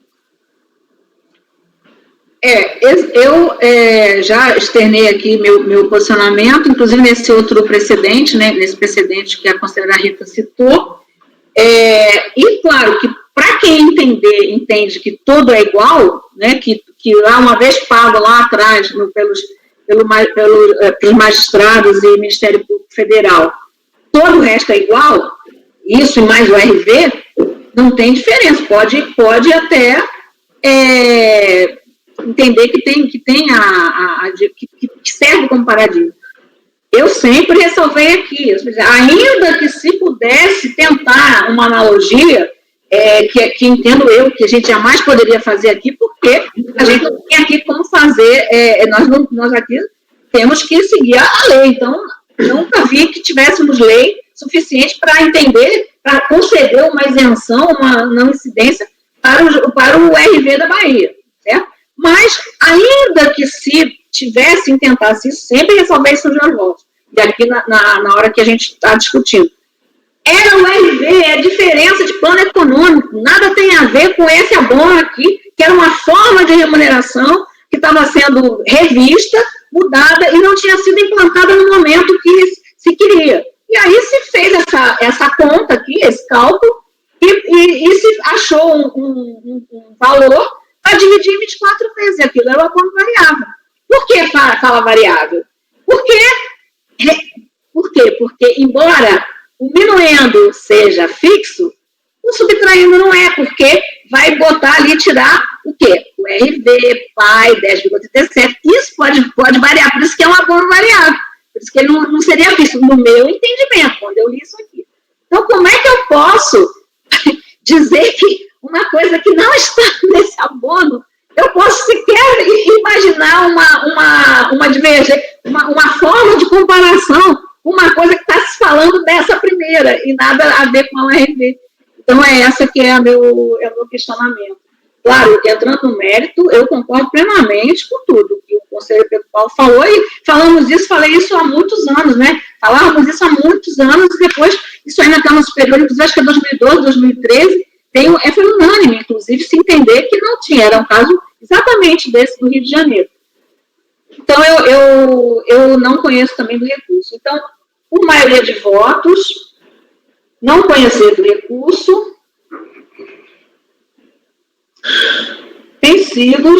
B: Eu já externei aqui meu posicionamento, inclusive nesse outro precedente, né, nesse precedente que a conselheira Rita citou, e claro que para quem entende que tudo é igual, né, que lá uma vez pago lá atrás pelos magistrados e Ministério Público Federal, todo o resto é igual, isso e mais o RV, não tem diferença, pode até entender que serve como paradigma. Eu sempre ressalvei aqui, ainda que se pudesse tentar uma analogia, que entendo eu, que a gente jamais poderia fazer aqui, porque a gente não tem aqui como fazer, nós aqui temos que seguir a lei, então nunca vi que tivéssemos lei suficiente para entender, para conceder uma isenção, uma não incidência para o RV da Bahia, certo? Mas, ainda que se tivesse, tentasse isso, sempre ressalvei isso nos meus votos. E aqui, na hora que a gente está discutindo. Era o RV, é diferença de plano econômico, nada tem a ver com esse abono aqui, que era uma forma de remuneração que estava sendo revista, mudada, e não tinha sido implantada no momento que se queria. E aí se fez essa conta aqui, esse cálculo, e se achou um valor para dividir em 24 vezes. Aquilo era o abono variável. Por que fala variável? Por quê? Porque, embora o minuendo seja fixo, o subtraindo não é, porque vai botar ali, tirar o quê? O RV, PAI, 10,37. Isso pode variar, por isso que é um abono variável. Por isso que ele não seria fixo, no meu entendimento, quando eu li isso aqui. Então, como é que eu posso dizer que uma coisa que não está nesse abono, eu posso sequer imaginar uma divergência, uma forma de comparação, uma coisa que está se falando dessa primeira, e nada a ver com a URV. Então, é essa que é o meu questionamento. Claro, entrando no mérito, eu concordo plenamente com tudo que o conselheiro Pedro Paulo falou, e falei isso há muitos anos, né? Falávamos isso há muitos anos, e depois, isso aí na Câmara Superior, inclusive, acho que é 2012, 2013, foi unânime, inclusive, se entender que não tinha, era um caso exatamente desse do Rio de Janeiro. Então, eu não conheço também do recurso. Então, por maioria de votos, não conhecer do recurso, tem sido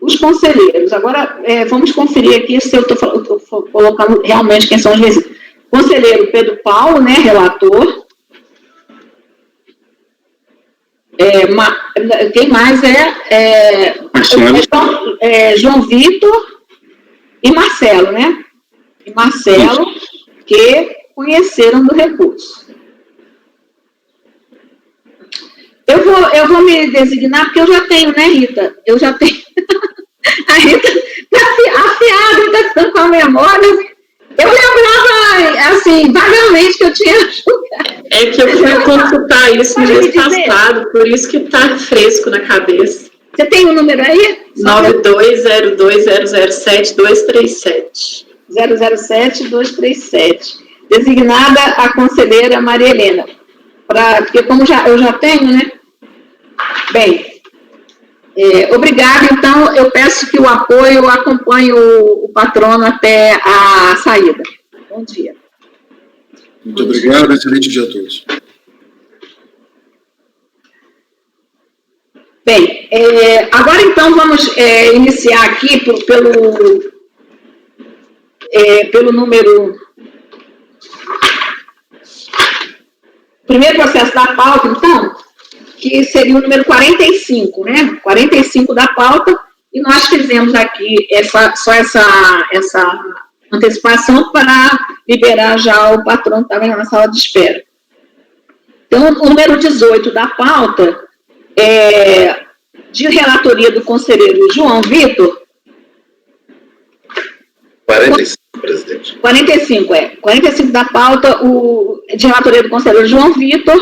B: os conselheiros. Agora, vamos conferir aqui se eu estou colocando realmente quem são os residentes. Conselheiro Pedro Paulo, né, relator. Quem mais João Vitor e Marcelo, né? E Marcelo, que conheceram do recurso. Eu vou me designar, porque eu já tenho, né, Rita? Eu já tenho. A Rita está afiada, está ficando com a memória. Eu lembrava, assim, vagamente que eu tinha julgado.
D: É que eu fui consultar isso no mês passado, por isso que está fresco na cabeça.
B: Você tem um número aí?
D: 9202007237.
B: 007-237. Designada a conselheira Maria Helena. Porque como eu já tenho, né? Bem, obrigada. Então, eu peço que o apoio acompanhe o patrono até a saída. Bom dia.
F: Muito obrigado, excelente dia a todos.
B: Bem, agora então vamos iniciar aqui pelo número... Primeiro processo da pauta, então, que seria o número 45, né? 45 da pauta, e nós fizemos aqui só essa antecipação para liberar já o patrão que estava na sala de espera. Então, o número 18 da pauta de relatoria do conselheiro João Vitor.
C: 45, presidente.
B: 45 da pauta, de relatoria do conselheiro João Vitor,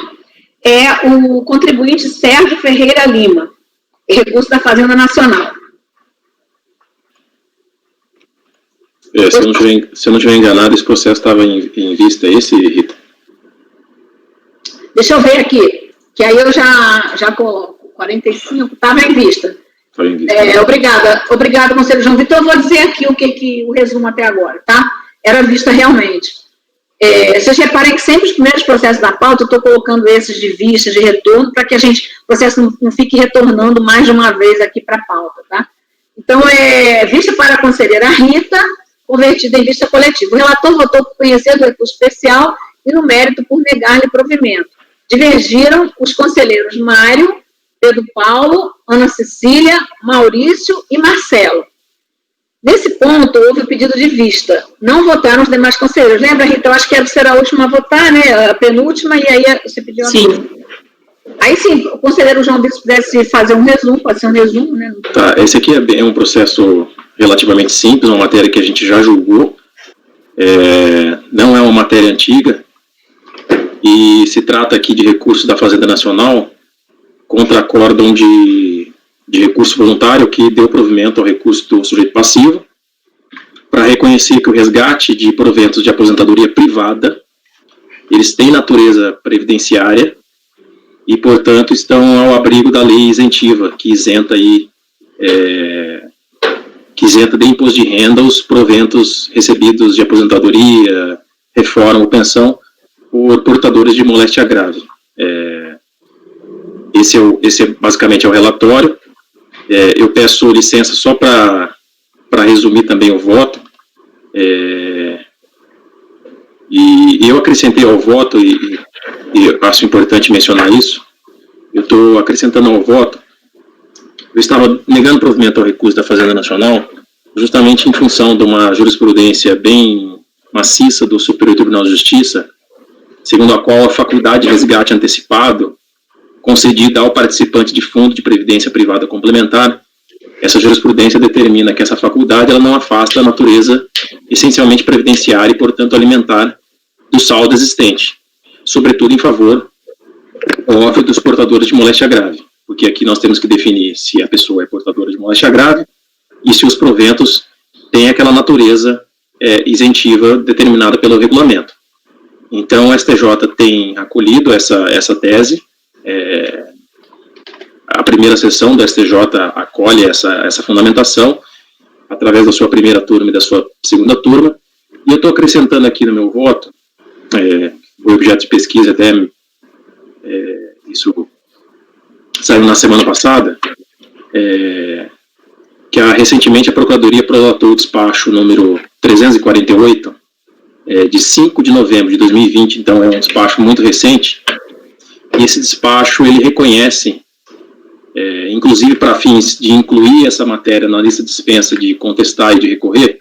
B: é o contribuinte Sérgio Ferreira Lima, recurso da Fazenda Nacional.
H: Se eu não estiver enganado, esse processo estava em vista, esse, Rita?
B: Deixa eu ver aqui, que aí eu já coloco. 45, estava em vista. Obrigada, conselheiro João Vitor. Eu vou dizer aqui o resumo até agora, tá? Era vista realmente. Vocês reparem que sempre os primeiros processos da pauta, eu estou colocando esses de vista, de retorno, para que o processo não fique retornando mais de uma vez aqui para a pauta, tá? Então, vista para a conselheira Rita, convertida em vista coletiva. O relator votou por conhecer do recurso especial e no mérito por negar-lhe provimento. Divergiram os conselheiros Mário, Pedro Paulo, Ana Cecília, Maurício e Marcelo. Nesse ponto, houve o pedido de vista. Não votaram os demais conselheiros. Lembra, Rita? Eu acho que era a última a votar, né? A penúltima, e aí você pediu a
D: Sim.
B: Aí sim, o conselheiro João Vitor pudesse fazer um resumo, pode ser um resumo, né?
H: Tá, esse aqui é um processo relativamente simples, uma matéria que a gente já julgou. Não é uma matéria antiga, e se trata aqui de recurso da Fazenda Nacional contra acórdão de recurso voluntário que deu provimento ao recurso do sujeito passivo para reconhecer que o resgate de proventos de aposentadoria privada, eles têm natureza previdenciária e, portanto, estão ao abrigo da lei isentiva, que isenta de imposto de renda os proventos recebidos de aposentadoria, reforma ou pensão por portadores de moléstia grave. Esse basicamente é o relatório. Eu peço licença só para resumir também o voto. E eu acrescentei ao voto, e eu acho importante mencionar isso, eu estou acrescentando ao voto, eu estava negando provimento ao recurso da Fazenda Nacional, justamente em função de uma jurisprudência bem maciça do Superior Tribunal de Justiça, segundo a qual a faculdade de resgate antecipado, concedida ao participante de fundo de previdência privada complementar, essa jurisprudência determina que essa faculdade ela não afasta a natureza essencialmente previdenciária e, portanto, alimentar do saldo existente, sobretudo em favor, óbvio, dos portadores de moléstia grave, porque aqui nós temos que definir se a pessoa é portadora de moléstia grave e se os proventos têm aquela natureza isentiva determinada pelo regulamento. Então, o STJ tem acolhido essa tese, a primeira sessão do STJ acolhe essa fundamentação, através da sua primeira turma e da sua segunda turma, e eu estou acrescentando aqui no meu voto, o objeto de pesquisa até, isso saiu na semana passada, que recentemente a Procuradoria prolatou o despacho número 348, de 5 de novembro de 2020, então é um despacho muito recente, e esse despacho ele reconhece, inclusive para fins de incluir essa matéria na lista de dispensa de contestar e de recorrer,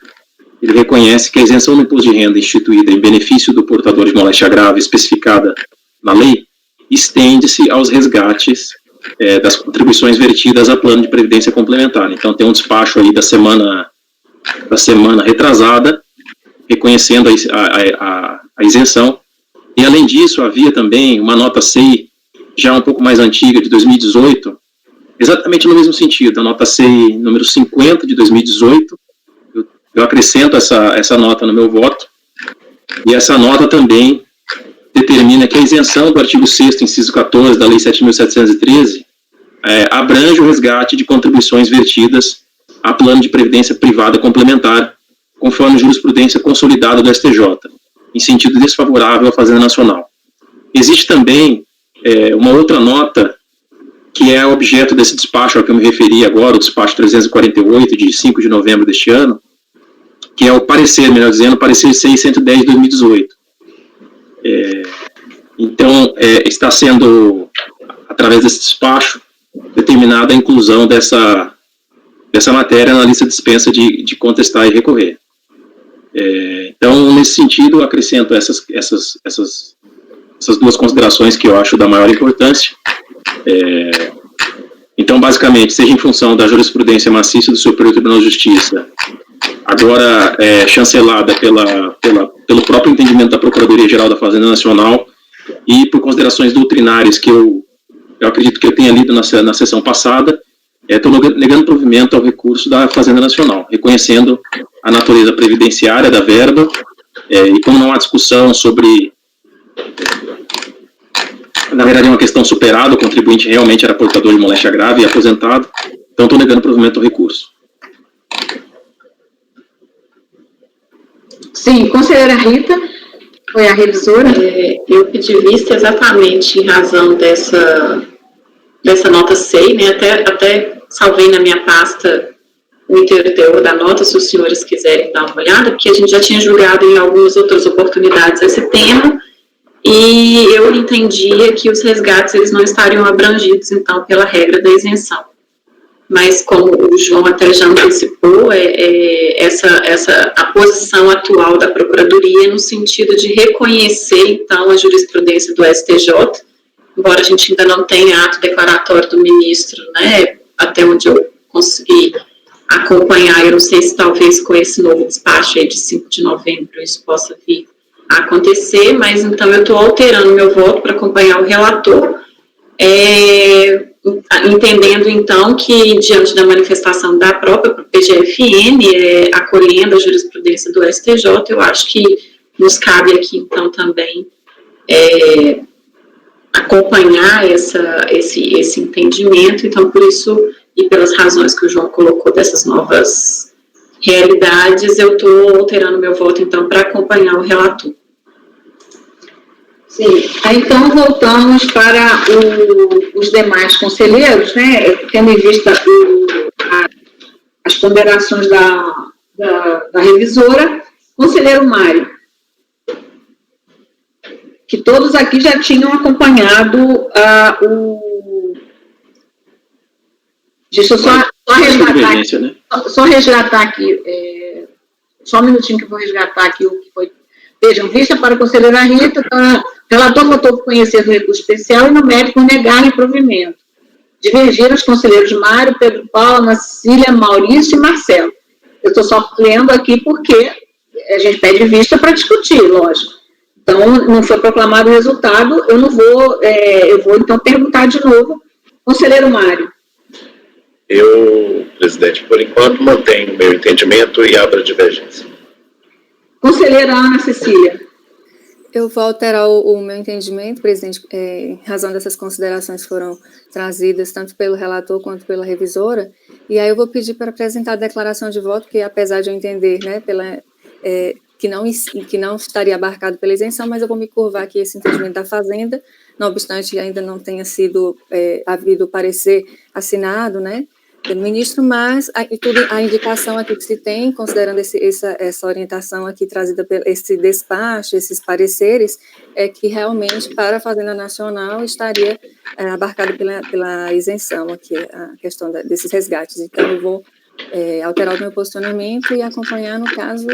H: ele reconhece que a isenção do imposto de renda instituída em benefício do portador de moléstia grave especificada na lei estende-se aos resgates das contribuições vertidas a plano de previdência complementar. Então tem um despacho aí da semana retrasada reconhecendo a isenção, e além disso havia também uma nota SEI já um pouco mais antiga, de 2018, exatamente no mesmo sentido, a nota SEI número 50 de 2018, eu acrescento essa nota no meu voto, e essa nota também determina que a isenção do artigo 6º, inciso 14 da Lei 7.713, abrange o resgate de contribuições vertidas a plano de previdência privada complementar, conforme jurisprudência consolidada do STJ, em sentido desfavorável à Fazenda Nacional. Existe também uma outra nota que é objeto desse despacho ao que eu me referi agora, o despacho 348, de 5 de novembro deste ano, que é o parecer, melhor dizendo, o parecer 610 de 2018. Então, está sendo, através desse despacho, determinada a inclusão dessa matéria na lista de dispensa de contestar e recorrer. Então, nesse sentido, eu acrescento essas duas considerações que eu acho da maior importância. Então, basicamente, seja em função da jurisprudência maciça do Superior Tribunal de Justiça, agora chancelada pelo próprio entendimento da Procuradoria-Geral da Fazenda Nacional, e por considerações doutrinárias que eu acredito que eu tenha lido na sessão passada, estou negando provimento ao recurso da Fazenda Nacional, reconhecendo a natureza previdenciária da verba, e como não há discussão sobre, na verdade é uma questão superada, o contribuinte realmente era portador de moléstia grave e aposentado, então estou negando provimento ao recurso.
B: Sim, conselheira Rita, foi a revisora.
D: Eu pedi vista exatamente em razão dessa nota SEI, né, até salvei na minha pasta o teor da nota, se os senhores quiserem dar uma olhada, porque a gente já tinha julgado em algumas outras oportunidades esse tema, e eu entendia que os resgates eles não estariam abrangidos, então, pela regra da isenção. Mas, como o João até já antecipou, a posição atual da Procuradoria no sentido de reconhecer, então, a jurisprudência do STJ, embora a gente ainda não tenha ato declaratório do ministro, né, até onde eu consegui acompanhar, eu não sei se talvez com esse novo despacho aí de 5 de novembro isso possa vir a acontecer, mas então eu estou alterando meu voto para acompanhar o relator, entendendo então que diante da manifestação da própria PGFN, acolhendo a jurisprudência do STJ, eu acho que nos cabe aqui então também acompanhar esse entendimento, então por isso, e pelas razões que o João colocou dessas novas realidades, eu estou alterando meu voto então para acompanhar o relator.
B: Sim, aí, então voltamos para os demais conselheiros, né, tendo em vista as ponderações da revisora. Conselheiro Mário, que todos aqui já tinham acompanhado Deixa eu só resgatar aqui, só um minutinho que eu vou resgatar aqui o que foi. Vejam, vista para a conselheira Rita, o relator votou por conhecer do recurso especial e no mérito por negar reprovimento. Divergiram os conselheiros Mário, Pedro Paulo, Ana Cecília, Maurício e Marcelo. Eu estou só lendo aqui porque a gente pede vista para discutir, lógico. Então, não foi proclamado o resultado, eu vou então perguntar de novo. Conselheiro Mário.
C: Eu, presidente, por enquanto, mantenho o meu entendimento e abro a divergência.
B: Conselheira Ana Cecília.
G: Eu vou alterar o meu entendimento, presidente, em razão dessas considerações que foram trazidas tanto pelo relator quanto pela revisora, e aí eu vou pedir para apresentar a declaração de voto, que apesar de eu entender, né, que não estaria abarcado pela isenção, mas eu vou me curvar aqui esse entendimento da Fazenda, não obstante ainda não tenha sido havido parecer assinado, né, pelo ministro, mas a indicação aqui que se tem, considerando essa orientação aqui trazida pelo esse despacho, esses pareceres, é que realmente para a Fazenda Nacional estaria abarcado pela isenção aqui, a questão desses resgates. Então, eu vou alterar o meu posicionamento e acompanhar, no caso,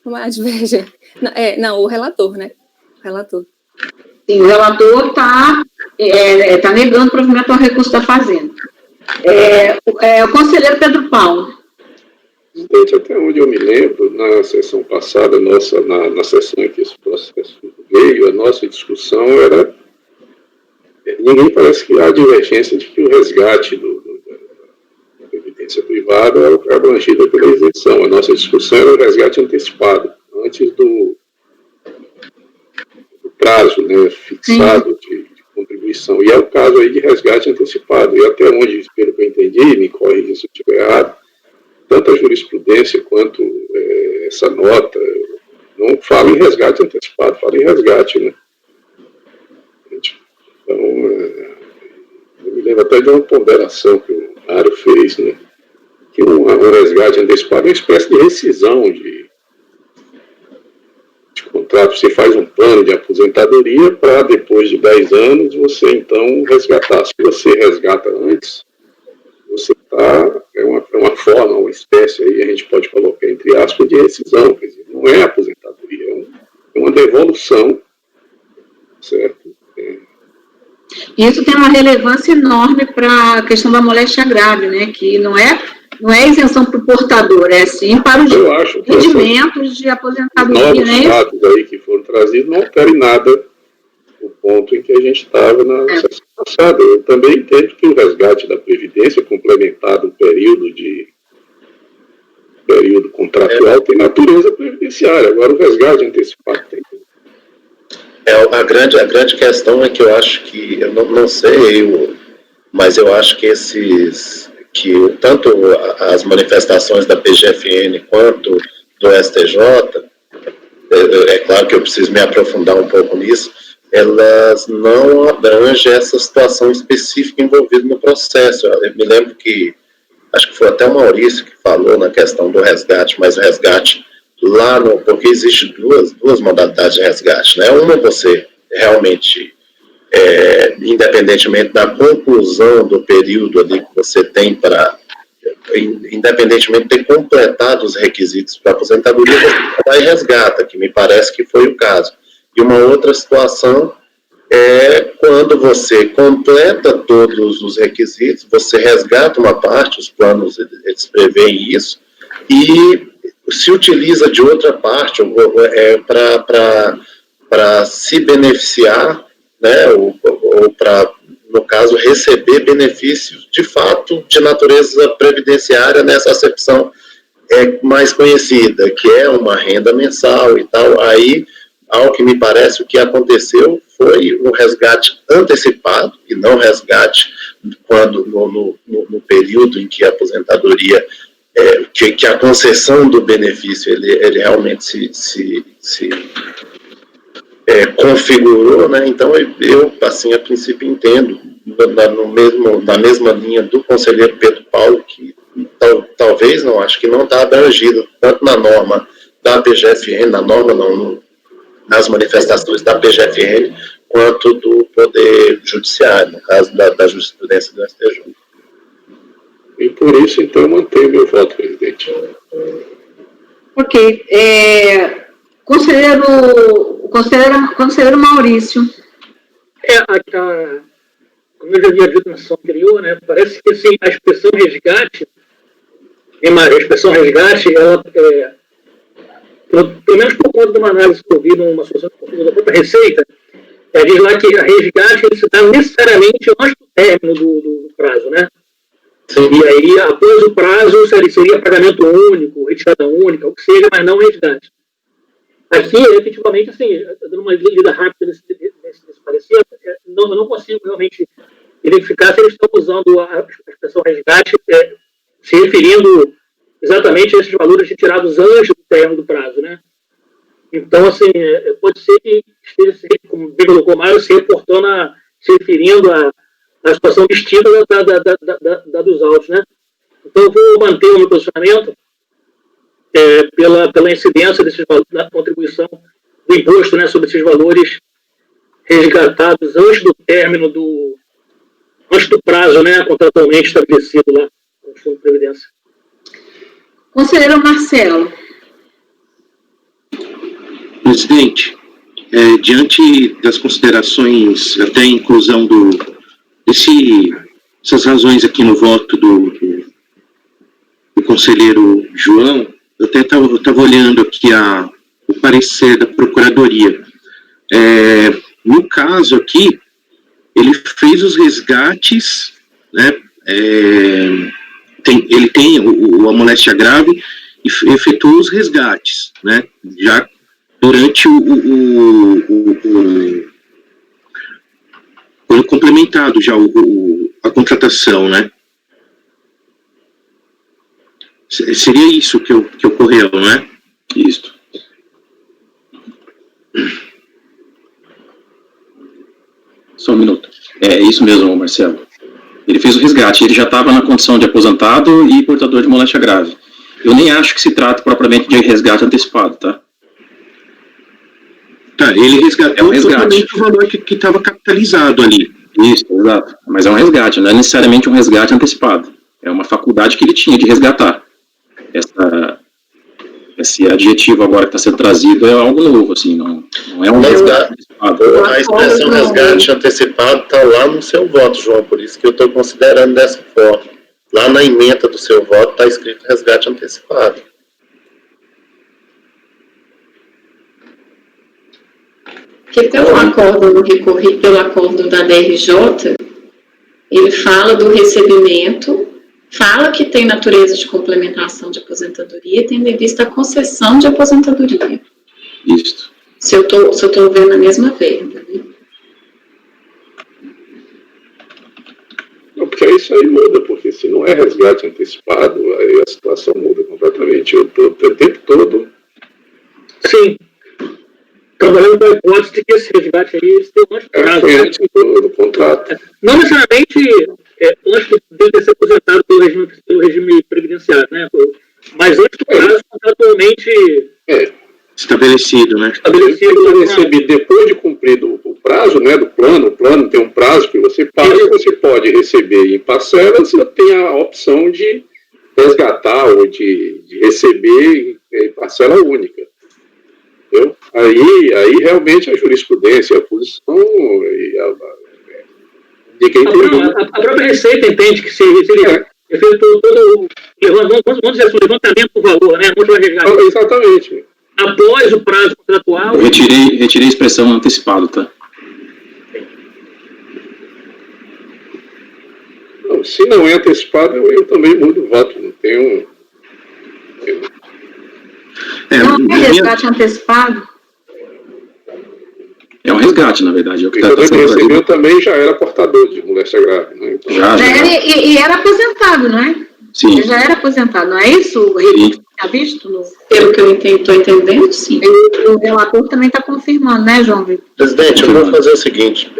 G: uma divergência. O relator, né? O relator.
B: Sim, o relator está negando o provimento ao recurso da Fazenda. O conselheiro Pedro Paulo.
E: Presidente, até onde eu me lembro, na sessão passada, na sessão em que esse processo veio, a nossa discussão era... Ninguém parece que há divergência de que o resgate da previdência privada é abrangido pela isenção. A nossa discussão era o resgate antecipado, antes do prazo, né, fixado de contribuição. E é o caso aí de resgate antecipado. E até onde, pelo que eu entendi, me corrija se eu estiver errado, tanto a jurisprudência quanto essa nota não fala em resgate antecipado, fala em resgate, né? Então, eu me lembro até de uma ponderação que o Mário fez, né? Que um resgate antecipado é uma espécie de rescisão de contrato. Você faz um plano de aposentadoria para depois de 10 anos você então resgatar. Se você resgata antes, você está, é uma forma, uma espécie aí, a gente pode colocar entre aspas, de rescisão, quer dizer, não é aposentadoria, é uma devolução, certo?
B: Isso tem uma relevância enorme para a questão da moléstia grave, né, que não é isenção para o portador, é sim para os rendimentos de aposentadoria.
E: Novos dados aí que foram trazidos não alterem nada o ponto em que a gente estava na sessão passada. Eu também entendo que o resgate da Previdência, complementado o período contratual, tem natureza previdenciária. Agora, o resgate antecipado tem.
C: A grande questão é que eu acho que, eu não sei, mas eu acho que tanto as manifestações da PGFN quanto do STJ, é claro que eu preciso me aprofundar um pouco nisso, elas não abrangem essa situação específica envolvida no processo. Eu me lembro que, acho que foi até o Maurício que falou na questão do resgate, mas o resgate porque existe duas modalidades de resgate, né? Uma, você realmente, independentemente da conclusão do período ali que você tem independentemente de ter completado os requisitos para aposentadoria, você vai e resgata, que me parece que foi o caso. E uma outra situação é quando você completa todos os requisitos, você resgata uma parte, os planos eles preveem isso, e se utiliza de outra parte para se beneficiar, né, ou para, no caso, receber benefícios de fato de natureza previdenciária nessa acepção mais conhecida, que é uma renda mensal e tal. Aí, ao que me parece, o que aconteceu foi um resgate antecipado, e não resgate quando no período em que a aposentadoria, que a concessão do benefício ele realmente configurou, né? Então eu, assim, a princípio entendo, na mesma linha do conselheiro Pedro Paulo, que talvez não, acho que não está abrangido tanto na norma da PGFN, na norma não, nas manifestações da PGFN, quanto do Poder Judiciário, no caso da jurisprudência do STJ.
E: E por isso, então, eu mantenho meu voto, presidente.
B: Ok. Conselheiro Maurício.
I: Como eu já havia dito na sessão anterior, né, parece que assim, a expressão resgate, ela, pelo menos por conta de uma análise que eu vi numa solução da própria Receita, diz lá que a resgate ele se dá necessariamente antes do término do prazo, né? Sim. E aí, após o prazo, seria pagamento único, retirada única, o que seja, mas não resgate. Aqui, efetivamente, assim, dando uma lida rápida nesse parecer, eu não consigo realmente identificar se eles estão usando a expressão resgate se referindo exatamente a esses valores retirados antes do término do prazo, né? Então, assim, pode ser que esteja, como bem colocou Mário, se referindo à situação distinta da dos autos, né? Então, eu vou manter o meu posicionamento pela incidência desses valores, da contribuição do imposto, né, sobre esses valores resgatados antes do término antes do prazo, né, contratualmente estabelecido lá no Fundo de Previdência.
B: Conselheiro Marcelo.
H: Presidente, diante das considerações, até a inclusão essas razões aqui no voto do conselheiro João, eu até estava olhando aqui o parecer da Procuradoria. No caso aqui, ele fez os resgates, né, ele tem a moléstia grave e efetuou os resgates, né, já durante foi complementado já a contratação, né? Seria isso que ocorreu, não é? Isso. Só um minuto. É isso mesmo, Marcelo. Ele fez o resgate, ele já estava na condição de aposentado e portador de moléstia grave. Eu nem acho que se trata propriamente de resgate antecipado, tá? Tá, ele resgatou o valor que estava capitalizado ali. Isso, exato. Mas é um resgate, não é necessariamente um resgate antecipado. É uma faculdade que ele tinha de resgatar. Esse adjetivo agora que está sendo trazido é algo novo, assim, não é um resgate antecipado.
C: A expressão resgate antecipado está lá no seu voto, João, por isso que eu estou considerando dessa forma. Lá na ementa do seu voto está escrito resgate antecipado.
D: Porque pelo acordo da DRJ, ele fala do recebimento, fala que tem natureza de complementação de aposentadoria, tendo em vista a concessão de aposentadoria.
H: Isso.
D: Se eu estou vendo a mesma verba, né?
E: Não, porque isso aí muda, porque se não é resgate antecipado, aí a situação muda completamente. Eu estou o tempo todo...
I: Sim. Trabalhando com a hipótese de que esse resgate aí se deu antes do prazo.
E: Foi antes do contrato.
I: Não necessariamente antes de ser aposentado pelo regime previdenciário, né? Mas antes do prazo contratualmente
H: estabelecido, né?
E: Eu recebi depois de cumprido o prazo, né, do plano. O plano tem um prazo que você paga, você pode receber em parcelas, você tem a opção de resgatar ou de receber em parcela única. Entendeu? Aí realmente a jurisprudência, a posição de quem tem...
I: A própria Receita entende que se ele efetuou todo vamos dizer assim, o levantamento do valor, né?
E: Exatamente.
I: Após o prazo contratual...
H: Eu retirei a expressão antecipado, tá?
E: Não, se não é antecipado, eu também mudo o voto. Não tenho...
B: Não é resgate antecipado?
H: É um resgate, na verdade.
E: Porque quando ele recebeu também já era portador de moléstia grave, né? Então,
B: E era aposentado, não é?
H: Sim.
B: Ele já era aposentado, não é isso,
H: Sim.
B: Está visto?
D: Pelo que eu estou entendendo, sim.
B: O relator também está confirmando, né, João Vitor?
C: Presidente, eu vou fazer o seguinte,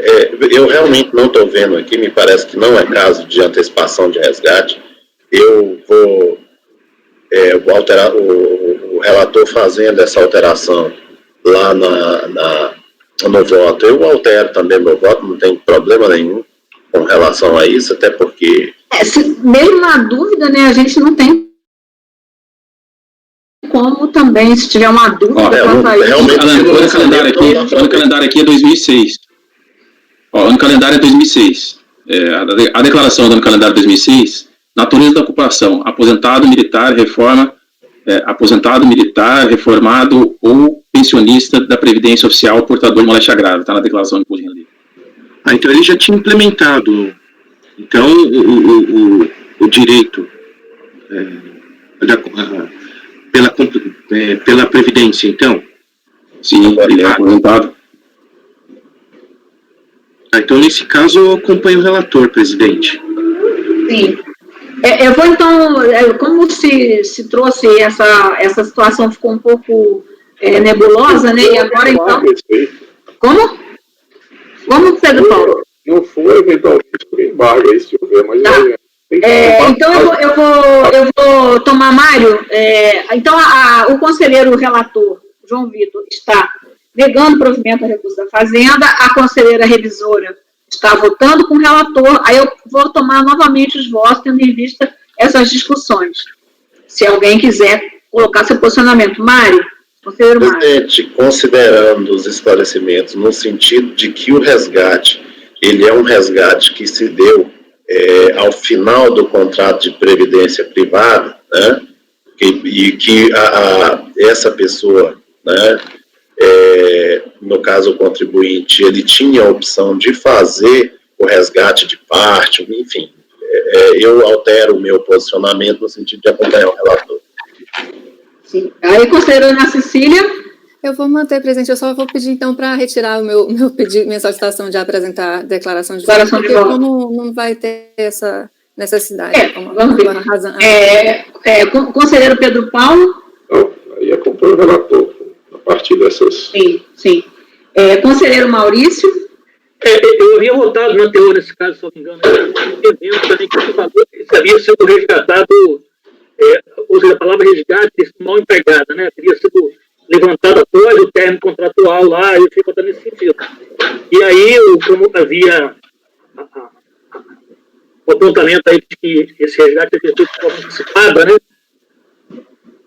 C: eu realmente não estou vendo aqui, me parece que não é caso de antecipação de resgate. Eu vou alterar, o relator fazendo essa alteração lá no voto. Eu altero também meu voto, não tem problema nenhum com relação a isso, até porque...
B: mesmo na dúvida, né, a gente não tem como também, se tiver uma dúvida...
H: O calendário aqui é 2006. No calendário é 2006. A declaração do calendário 2006, natureza da ocupação, aposentado militar, reforma, aposentado militar, reformado ou pensionista da Previdência Oficial, portador de moléstia grave, está na declaração de imposto de renda.
E: Então ele já tinha implementado, então, o direito pela Previdência, então?
H: Sim, ele é aposentado.
E: Então, nesse caso, eu acompanho o relator, presidente.
B: Sim. Eu vou, então, como se trouxe essa situação, ficou um pouco nebulosa, né? E agora, então... Como? Como, Pedro Paulo?
E: Não foi, eventualmente, por embargo, aí, se houver, mas...
B: Tá. Então, eu vou tomar, Mário. Então, o conselheiro relator, João Vitor, está negando o provimento a recurso da Fazenda, a conselheira revisora está votando com o relator, aí eu vou tomar novamente os votos, tendo em vista essas discussões. Se alguém quiser colocar seu posicionamento. Mário, conselheiro Mário.
C: Presidente, considerando os esclarecimentos no sentido de que o resgate, ele é um resgate que se deu ao final do contrato de previdência privada, né, e que essa pessoa, né, no caso o contribuinte, ele tinha a opção de fazer o resgate de parte, enfim, eu altero o meu posicionamento no sentido de acompanhar o relator.
B: Sim. Aí, conselheira Ana Cecília.
G: Eu vou manter, presidente, eu só vou pedir, então, para retirar o meu pedido, minha solicitação de apresentar declaração de voto, porque como não vai ter essa necessidade.
B: Vamos ver. Conselheiro Pedro Paulo.
E: Aí acompanho o relator, a partir dessas...
B: Sim. Conselheiro Maurício.
I: Eu havia votado na teoria nesse caso, se não me engano, entendendo também que o valor havia sido resgatado, ou seja, a palavra resgate mal empregada, né? Teria sido levantada após o término contratual lá, eu fico nesse sentido. E aí, como havia o apontamento aí de que esse resgate é feito de forma antecipada, né?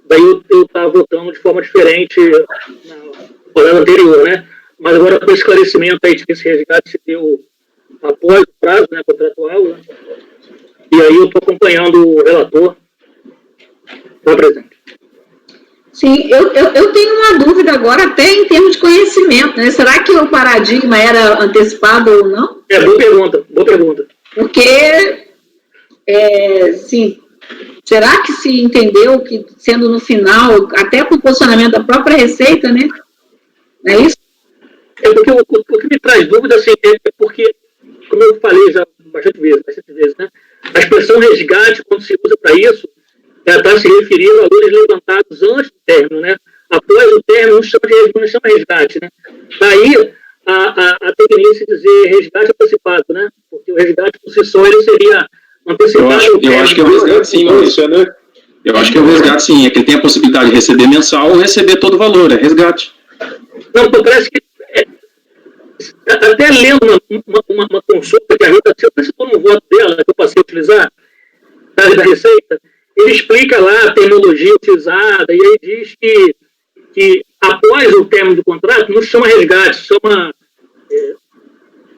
I: Daí eu estava votando de forma diferente na rodada anterior, né? Mas agora com o esclarecimento aí de que esse resgate se deu após o prazo, né, contratual, né? E aí eu estou acompanhando o relator. Está presente.
B: Sim, eu tenho uma dúvida agora, até em termos de conhecimento, né? Será que o paradigma era antecipado ou não?
I: Boa pergunta.
B: Porque, sim, será que se entendeu que, sendo no final, até com o posicionamento da própria Receita, né? Não é isso?
I: Porque o que me traz dúvida, assim, é porque, como eu falei já bastante vezes, né? A expressão resgate, quando se usa para isso, ela está se referindo a valores levantados antes do término, né? Após o término, não chama resgate, né? Daí, a tendência de dizer resgate antecipado, né? Porque o resgate, por si só, ele seria antecipado.
H: Eu acho que é o resgate, sim, Maurício, né? Eu acho que é o resgate, sim. É que ele tem a possibilidade de receber mensal ou receber todo o valor, é resgate.
I: Não, parece que... até lendo uma consulta que a Rita citou no voto dela, que eu passei a utilizar, da Receita, ele explica lá a terminologia utilizada, e aí diz que após o término do contrato, não chama resgate, chama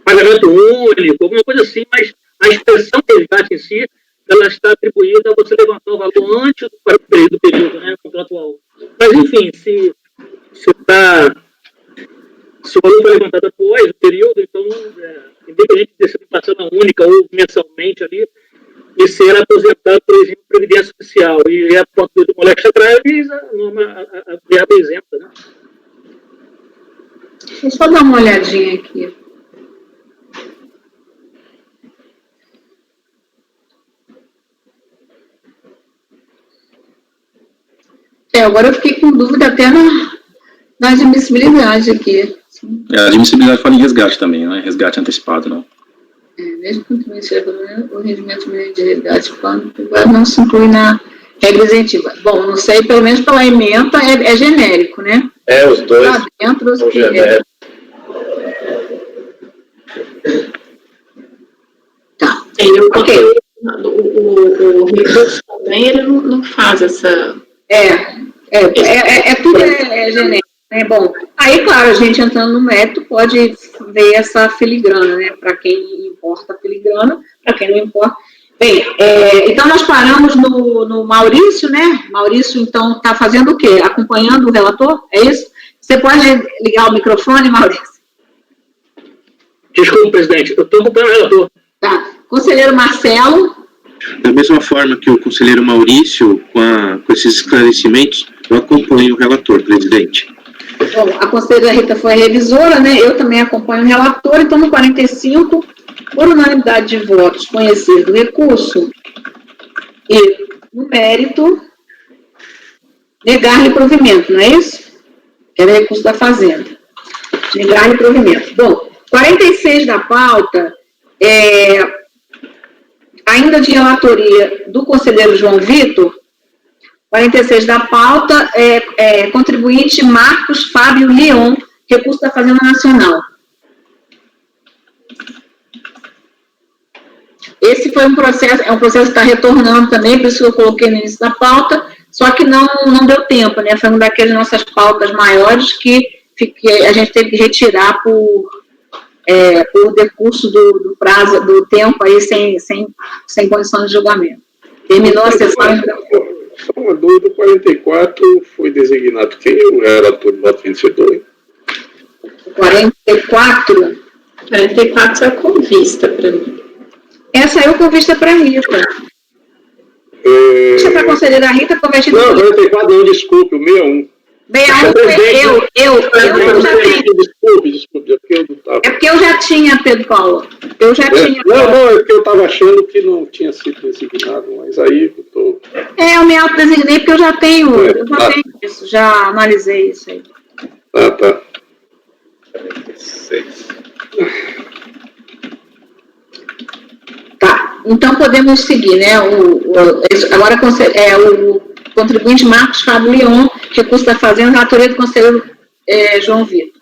I: pagamento único, alguma coisa assim, mas a expressão resgate em si, ela está atribuída a você levantar o valor antes do período, né, contratual. Mas, enfim, se o valor foi levantado após o período, então, independente de ser parcela única ou mensalmente ali, e ser aposentado por regime de previdência social. E a ponto de moléstia grave, a norma é isenta, né?
B: Deixa eu só dar uma olhadinha aqui. Agora eu fiquei com dúvida até na admissibilidade aqui.
H: A admissibilidade fala em resgate também, não é resgate antecipado, não.
B: Mesmo que o regimento de resgate quando não se inclui na regra isentiva. Bom, não sei, pelo menos pela ementa é genérico, né?
C: Os dois
B: lá dentro,
C: são genéricos.
B: Tá.
D: Ok. O recurso também, ele não faz essa...
B: Tudo genérico, né? Bom, aí, claro, a gente entrando no mérito pode ver essa filigrana, né? Para quem importa a filigrana, para quem não importa. Bem, então nós paramos no Maurício, né? Maurício, então, está fazendo o quê? Acompanhando o relator? É isso? Você pode ligar o microfone, Maurício?
I: Desculpa, presidente, eu estou acompanhando o relator.
B: Tá. Conselheiro Marcelo.
J: Da mesma forma que o conselheiro Maurício, com esses esclarecimentos, eu acompanho o relator, presidente.
B: Bom, a conselheira Rita foi a revisora, né? Eu também acompanho o relator, então no 45, por unanimidade de votos, conhecido o recurso e, no mérito, negar-lhe provimento, não é isso? Que era recurso da Fazenda. Negar-lhe provimento. Bom, 46 da pauta, ainda de relatoria do conselheiro João Vitor, 46 da pauta, contribuinte Marcos Fábio Leon, recurso da Fazenda Nacional. Esse foi um processo que está retornando também, por isso que eu coloquei no início da pauta, só que não deu tempo, né? Foi uma daquelas nossas pautas maiores que a gente teve que retirar por decurso do prazo, do tempo aí, sem condição de julgamento. Terminou a sessão.
E: Só uma dúvida, 44 foi designado quem? O relator do voto vencedor?
B: 44
D: é com vista para mim.
B: Essa eu com vista para a Rita. Deixa para a conselheira Rita convertida.
E: Não, 44 não, desculpe, o 61.
B: 61, eu já tenho.
E: Desculpe, porque eu não estava.
B: É porque eu já tinha, Pedro Paulo. Eu já tinha.
E: Não, é porque eu estava achando que não tinha sido designado, mas aí eu estou.
B: Eu me autodesignei porque eu já tenho isso, já analisei isso aí.
E: Tá.
C: 46.
B: Tá, então podemos seguir, né? Agora o contribuinte Marcos Fábio Leon, recurso da Fazenda, relatoria do conselheiro João Vitor.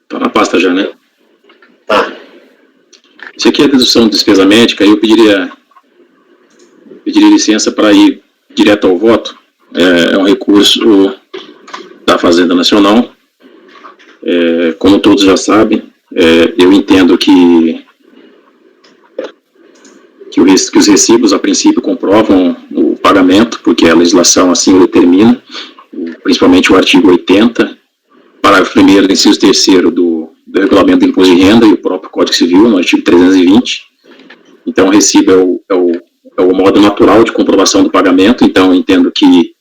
H: Está na pasta já, né? Tá. Isso aqui é a dedução de despesa médica, eu pediria licença para ir direto ao voto. É um recurso da Fazenda Nacional. Como todos já sabem, eu entendo que os recibos, a princípio, comprovam o pagamento, porque a legislação assim o determina, principalmente o artigo 80, parágrafo 1º, inciso 3º do Regulamento do Imposto de Renda e o próprio Código Civil, no artigo 320. Então, o recibo é o modo natural de comprovação do pagamento, então eu entendo que,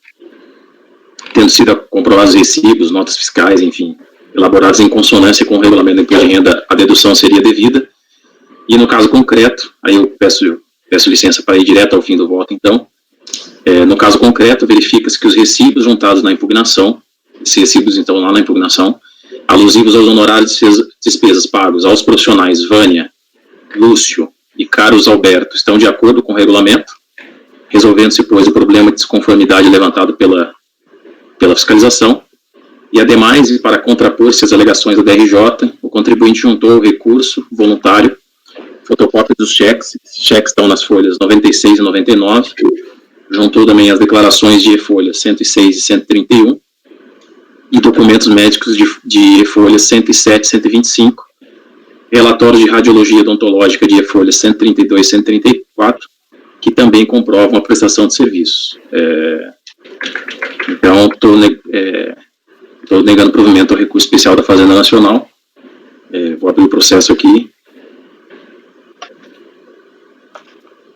H: tendo sido comprovados recibos, notas fiscais, enfim, elaborados em consonância com o Regulamento do Imposto de Renda, a dedução seria devida. E no caso concreto, aí eu peço licença para ir direto ao fim do voto, então. No caso concreto, verifica-se que os recibos juntados na impugnação, esses recibos, então, lá na impugnação, alusivos aos honorários de despesas pagos aos profissionais Vânia, Lúcio e Carlos Alberto, estão de acordo com o regulamento, resolvendo-se, pois, o problema de desconformidade levantado pela fiscalização. E, ademais, para contrapor-se as alegações do DRJ, o contribuinte juntou o recurso voluntário, fotocópia dos cheques, esses cheques estão nas folhas 96 e 99, juntou também as declarações de e-folhas 106 e 131, e documentos médicos de e-folhas 107 e 125, relatórios de radiologia odontológica de e-folhas 132 e 134, que também comprovam a prestação de serviços. Então, estou negando provimento ao recurso especial da Fazenda Nacional. Vou abrir o processo aqui.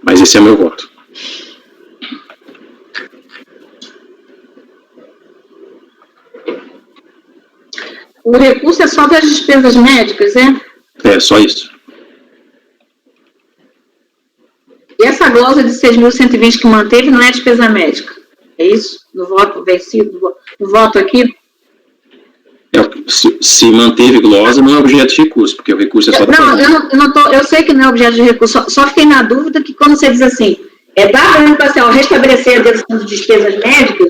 H: Mas esse é meu voto.
B: O recurso é só das despesas médicas, é?
H: Só isso.
B: E essa glosa de 6.120 que manteve não é despesa médica? É isso? No voto vencido, no voto aqui?
H: Se manteve glosa, não é objeto de recurso, porque o recurso é só...
B: Eu sei que não é objeto de recurso, só fiquei na dúvida que quando você diz assim, dá para restabelecer a dedução de despesas médicas,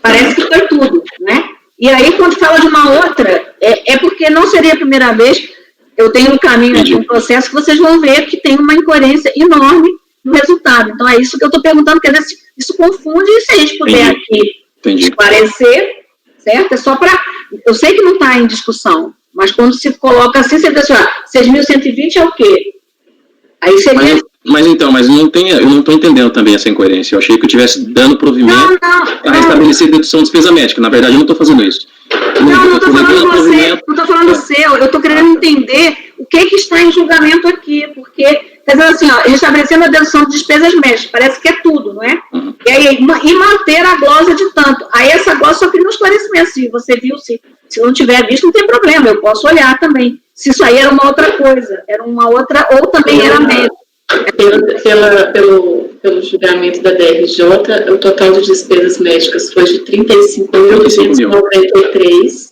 B: parece que foi tudo, né? E aí, quando fala de uma outra, é porque não seria a primeira vez, eu tenho um caminho aqui, um processo, que vocês vão ver que tem uma incoerência enorme no resultado. Então, é isso que eu estou perguntando, quer dizer, isso confunde, e se a gente puder aqui esclarecer, certo? É só para... Eu sei que não está em discussão, mas quando se coloca assim, você diz assim, 6.120 é o quê? Aí seria...
H: Mas eu não estou entendendo também essa incoerência. Eu achei que eu estivesse dando provimento a restabelecer dedução de despesa médica. Na verdade, eu não estou fazendo isso.
B: Não estou falando de você, não estou falando do seu. Eu estou querendo entender o que está em julgamento aqui, porque, quer dizer assim, restabelecendo a dedução de despesas médicas, parece que é tudo, não é? Uhum. E manter a glosa de tanto. Aí essa glosa só queria um esclarecimento. Se você viu, se não tiver visto, não tem problema, eu posso olhar também. Se isso aí era uma outra coisa, era uma outra, ou também era médico.
D: Pelo julgamento da DRJ, o total de despesas médicas foi de 35.893.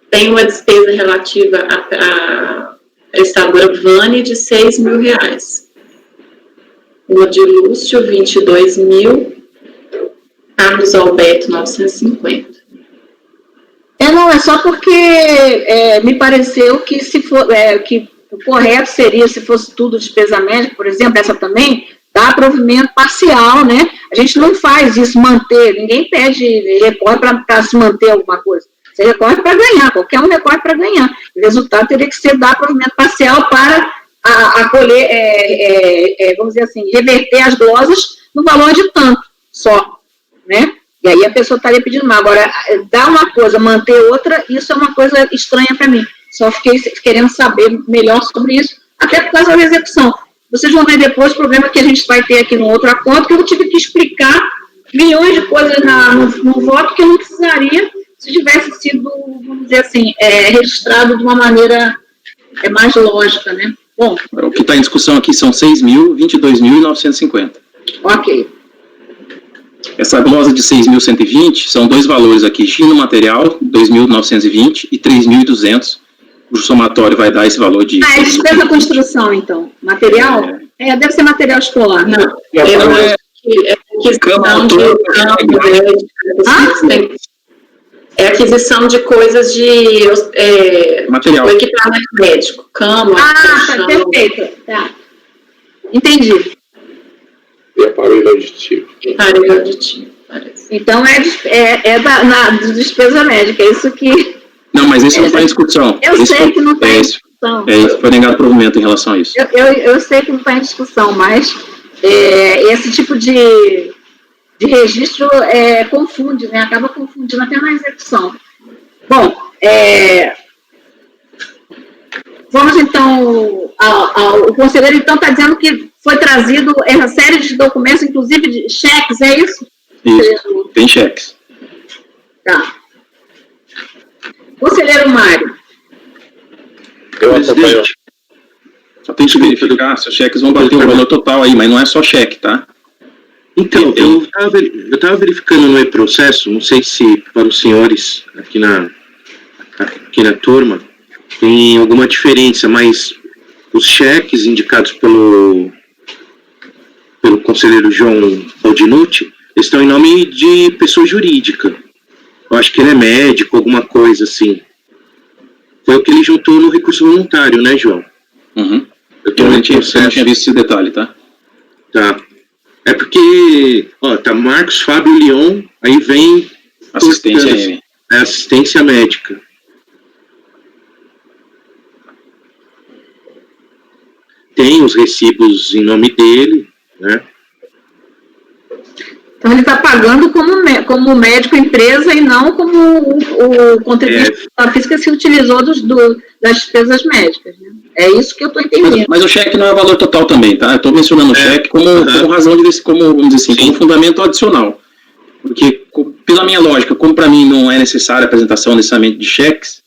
D: Tem uma despesa relativa à prestadora Vânia de R$6.000. Uma de Lúcio, 22.000. Carlos Alberto, 950.
B: Não, é só porque me pareceu que se for... que o correto seria, se fosse tudo despesa médica, por exemplo, essa também, dar provimento parcial, né? A gente não faz isso, manter, ninguém recorre para se manter alguma coisa. Você recorre para ganhar, qualquer um recorre para ganhar. O resultado teria que ser dar provimento parcial para acolher, vamos dizer assim, reverter as glosas no valor de tanto só, né? E aí a pessoa estaria pedindo mais. Agora, dar uma coisa, manter outra, isso é uma coisa estranha para mim. Só fiquei querendo saber melhor sobre isso, até por causa da execução. Vocês vão ver depois o problema que a gente vai ter aqui no outro acordo, que eu tive que explicar milhões de coisas no voto que eu não precisaria se tivesse sido, vamos dizer assim, registrado de uma maneira mais lógica, né? Bom.
H: O que está em discussão aqui são 6.000, 22.950.
B: Ok.
H: Essa glosa de 6.120 são dois valores aqui, gino material, 2.920 e 3.200. O somatório vai dar esse valor de...
B: é despesa da construção, então. Material? Deve ser material escolar.
D: Não, é aquisição de coisas de
H: material.
D: Tipo, equipamento médico, cama,
B: tá, perfeito. Tá. Entendi.
E: E aparelho auditivo.
D: Aparelho auditivo, parece.
B: Então, da despesa médica, é isso que...
H: Não, mas isso não está em discussão.
B: Eu sei que não está em discussão.
H: Foi negado provimento em relação a isso.
B: Eu sei que não está em discussão, mas esse tipo de registro confunde, né? Acaba confundindo até na execução. Bom, vamos então o conselheiro então está dizendo que foi trazido essa série de documentos, inclusive de cheques, é isso?
H: Isso, tem cheques.
B: Tá. Conselheiro Mário.
H: Presidente, só tem que verificar se os cheques vão bater o valor total aí, mas não é só cheque, tá?
J: Então, eu estava verificando no e-processo, não sei se para os senhores aqui na turma tem alguma diferença, mas os cheques indicados pelo conselheiro João Aldinucci estão em nome de pessoa jurídica. Eu acho que ele é médico, alguma coisa assim. Foi o que ele juntou no recurso voluntário, né, João?
H: Uhum. Eu não tinha visto esse detalhe, tá?
J: Tá. É porque, tá Marcos Fábio Leon, aí vem...
H: Assistência M.
J: Assistência médica. Tem os recibos em nome dele, né?
B: Então, ele está pagando como médico empresa e não como o contribuinte da física se utilizou das despesas médicas. Né? É isso que eu estou entendendo.
H: Mas o cheque não é valor total também, tá? Eu estou mencionando o cheque como razão vamos dizer assim, como fundamento adicional. Porque, pela minha lógica, como para mim não é necessária a apresentação necessariamente de cheques,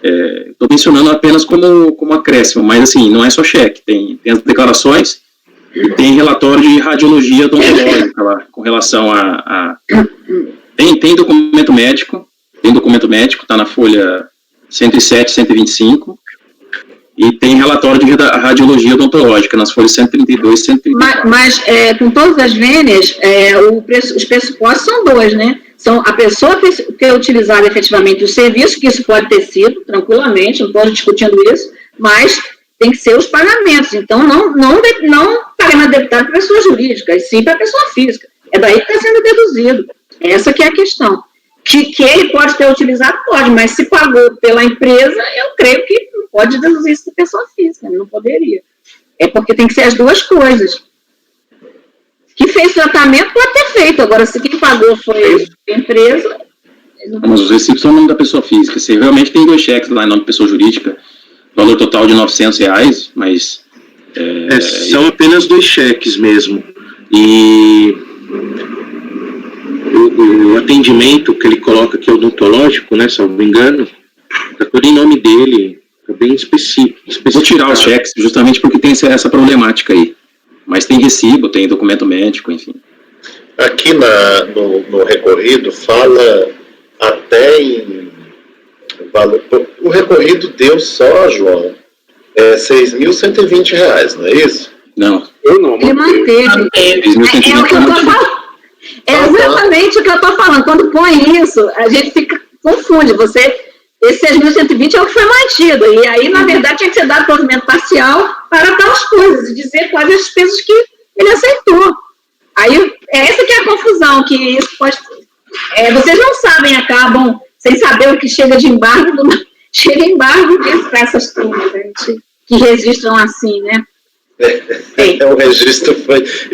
H: estou mencionando apenas como acréscimo, mas assim, não é só cheque, tem as declarações Tem relatório de radiologia odontológica lá, com relação Tem documento médico, está na folha 107, 125, e tem relatório de radiologia odontológica nas folhas 132 e 134.
B: Mas com todas as vênias, os pressupostos são dois, né? São a pessoa ter utilizado efetivamente o serviço, que isso pode ter sido, tranquilamente, não estou discutindo isso, mas tem que ser os pagamentos. Então, não pagamento debitado para pessoa jurídica, e sim para pessoa física. É daí que está sendo deduzido. Essa que é a questão. Que ele pode ter utilizado, pode, mas se pagou pela empresa, eu creio que não pode deduzir isso da pessoa física, não poderia. É porque tem que ser as duas coisas. Que fez tratamento pode ter feito, agora se quem pagou foi a empresa...
H: Mas os recibos são no nome da pessoa física. Você realmente tem 2 cheques lá em nome da pessoa jurídica, valor total de R$900, mas...
J: são apenas 2 cheques mesmo. E o atendimento que ele coloca aqui odontológico, né, se eu não me engano, está tudo em nome dele, é bem específico.
H: Vou tirar os cheques, justamente porque tem essa problemática aí. Mas tem recibo, tem documento médico, enfim.
C: Aqui no recorrido fala até em valor. O recorrido deu só, João, R$6.120, não é isso?
H: Não.
E: Eu não.
B: Ele manteve. O que eu estou falando. É exatamente o que eu estou falando. Quando põe isso, a gente confunde. Esse 6.120 é o que foi mantido. E aí, na verdade, tinha que ser dado provimento parcial para tal as coisas, e dizer quais as despesas que ele aceitou. Aí, essa que é a confusão, que isso pode... vocês não sabem, acabam sem saber o que chega de embargo, chega embargo disso para essas turmas, gente, que registram assim, né?
C: O registro foi...
B: Se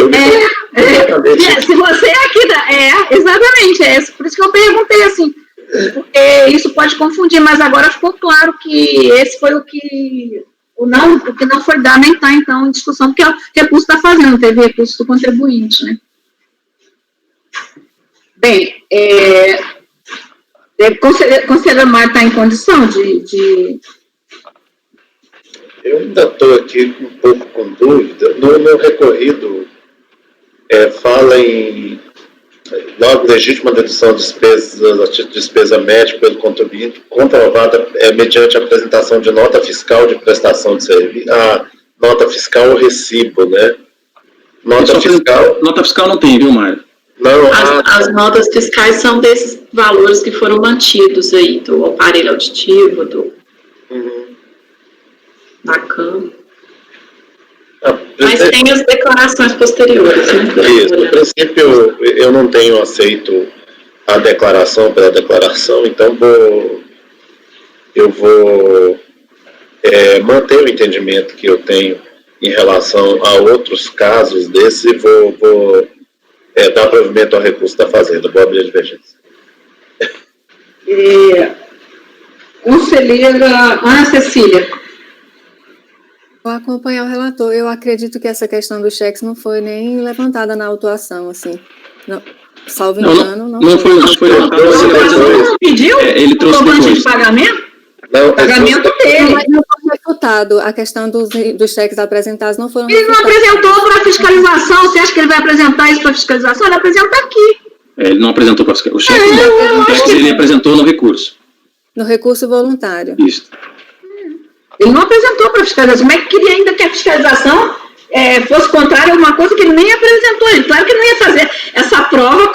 B: você aqui... exatamente, por isso que eu perguntei assim, porque isso pode confundir, mas agora ficou claro que esse foi o que não foi dado, nem está, então, em discussão, porque o recurso está fazendo, teve recurso do contribuinte, né? Bem, o conselheiro Mário está em condição de...
C: Eu ainda estou aqui um pouco com dúvida. No meu recorrido, fala em logo legítima dedução de despesa médica pelo contribuinte, comprovada mediante a apresentação de nota fiscal de prestação de serviço. Nota fiscal ou recibo, né? Nota
H: fiscal não tem, viu, Mário?
C: Não,
D: as notas fiscais são desses valores que foram mantidos aí, do aparelho auditivo, da cama. Mas tem as declarações posteriores, né?
C: Isso, no princípio eu não tenho aceito a declaração pela declaração, então eu vou manter o entendimento que eu tenho em relação a outros casos desses e vou dar provimento ao recurso da Fazenda. Vou abrir a divergência.
B: Conselheira Ana Cecília.
G: Vou acompanhar o relator. Eu acredito que essa questão dos cheques não foi nem levantada na autuação, assim. Não, salvo engano, não foi.
H: Não foi levantada.
B: Ele pediu
H: ele trouxe
B: comprovante de pagamento?
C: Não,
B: pagamento dele.
G: Mas não foi refutado. A questão dos cheques apresentados não foram
B: Ele não apresentou para fiscalização. Você acha que ele vai apresentar isso para fiscalização? Ele apresenta aqui.
H: Ele não apresentou para o cheque. Ele apresentou no recurso.
G: No recurso voluntário.
H: Isso.
B: Ele não apresentou para a fiscalização. Como é que queria ainda que a fiscalização fosse contrária a uma coisa que ele nem apresentou? Ele, claro que não ia fazer essa prova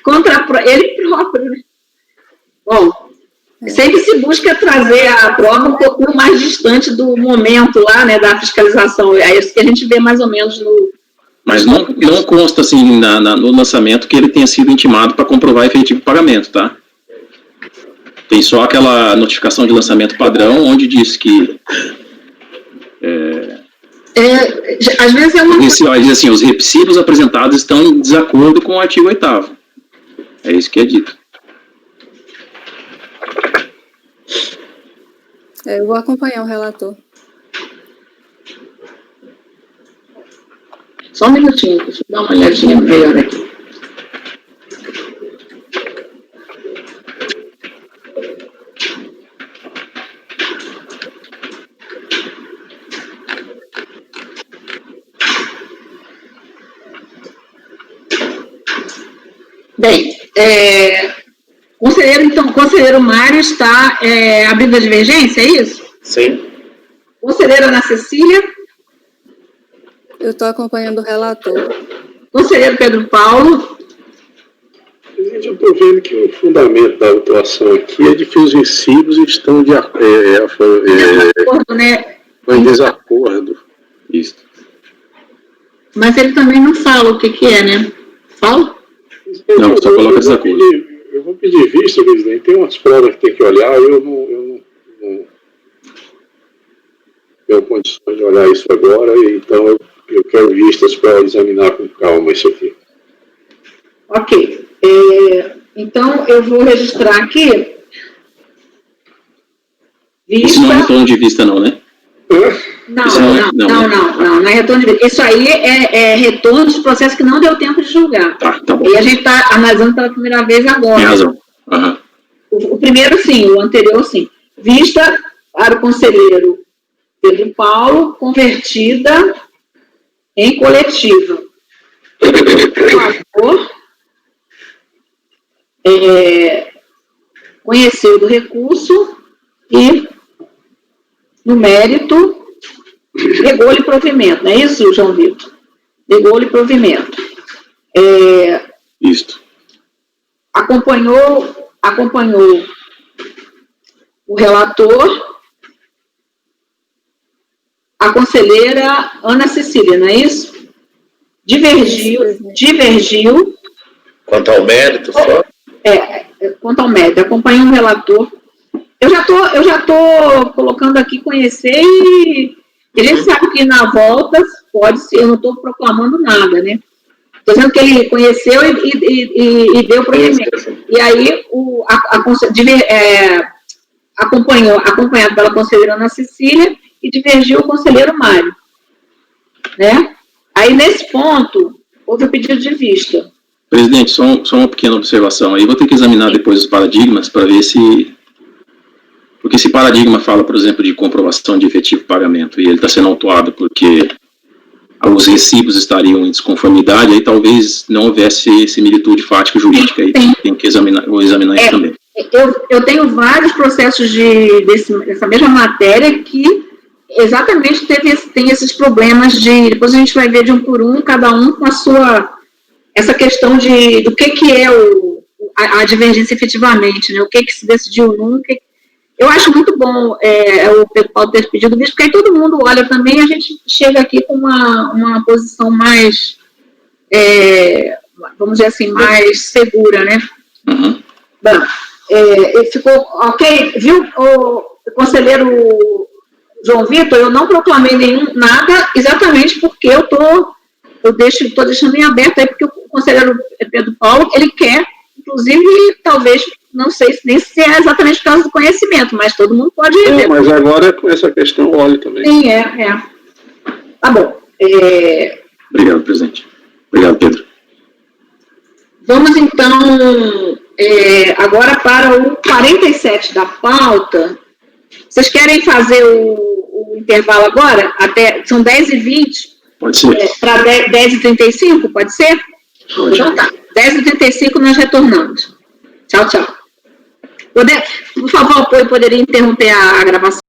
B: contra ele próprio. Né? Bom, sempre se busca trazer a prova um pouco mais distante do momento lá, né, da fiscalização. É isso que a gente vê mais ou menos no...
H: Mas não consta, assim, no lançamento que ele tenha sido intimado para comprovar efetivo pagamento, tá? Tem só aquela notificação de lançamento padrão, onde diz que...
B: às vezes é uma...
H: Diz assim, os recibos apresentados estão em desacordo com o artigo 8º. É isso que é dito.
G: Eu vou acompanhar o relator.
B: Só um minutinho, deixa eu dar uma olhadinha melhor aqui. Bem, conselheiro Mário está abrindo a divergência, é isso?
C: Sim.
B: Conselheira Ana Cecília?
G: Eu estou acompanhando o relator.
B: Conselheiro Pedro Paulo?
E: Gente, eu estou vendo que o fundamento da autuação aqui é de que os insídios estão em desacordo.
H: Isso.
B: Mas ele também não fala o que é, né? Fala?
H: Não, só coloca desacordo.
E: Eu vou pedir vista, presidente. Tem umas provas que tem que olhar, eu não tenho condições de olhar isso agora, então eu quero vistas para examinar com calma isso aqui.
B: Ok. Então, eu vou registrar aqui.
H: Isso não é retorno de vista, não, né?
B: Não é retorno de vista. Isso aí é retorno dos processos que não deu tempo de julgar.
H: Tá bom.
B: E a gente está analisando pela primeira vez agora.
H: Tem razão. Uhum.
B: O primeiro, sim, o anterior, sim. Vista para o conselheiro Pedro Paulo, convertida em coletiva. Por favor, conheceu do recurso e, no mérito, negou-lhe provimento. Não é isso, João Vitor? Negou-lhe provimento.
H: Isto.
B: Acompanhou o relator, a conselheira Ana Cecília, não é isso? Divergiu. Quanto ao mérito, só? Quanto ao mérito, acompanhou o relator. Eu já tô colocando aqui conhecer e a gente sabe que na volta pode ser, eu não estou proclamando nada, né? Estou dizendo que ele conheceu e deu provimento. E aí, acompanhado pela conselheira Ana Cecília e divergiu o conselheiro Mário. Né? Aí, nesse ponto, houve o pedido de vista.
H: Presidente, só uma pequena observação aí. Vou ter que examinar depois os paradigmas para ver se... Porque esse paradigma fala, por exemplo, de comprovação de efetivo pagamento e ele está sendo autuado porque os recibos estariam em desconformidade, aí talvez não houvesse similitude fática jurídica. Aí tem que examinar, vou examinar isso também.
B: Eu tenho vários processos dessa mesma matéria que exatamente tem esses problemas de... Depois a gente vai ver de um por um, cada um com a sua... Essa questão do que é a divergência efetivamente, né? O que se decidiu num... Eu acho muito bom o Pedro Paulo ter pedido visto, porque aí todo mundo olha também e a gente chega aqui com uma posição mais, vamos dizer assim, mais segura, né?
H: Uhum.
B: Bom, ficou ok, viu, o conselheiro João Vitor, eu não proclamei nada exatamente porque eu estou deixando em aberto aí, porque o conselheiro Pedro Paulo, ele quer, inclusive, talvez... Não sei nem se é exatamente por causa do conhecimento, mas todo mundo pode ver.
E: Mas agora com essa questão olhe também.
B: Sim, Tá bom.
H: Obrigado, presidente. Obrigado, Pedro.
B: Vamos, então, agora para o 47 da pauta. Vocês querem fazer o intervalo agora? São 10h20?
H: Pode ser.
B: Para 10h35, pode ser?
H: Pode.
B: Então tá. 10h35 nós retornamos. Tchau, tchau. Por favor, poderia interromper a gravação?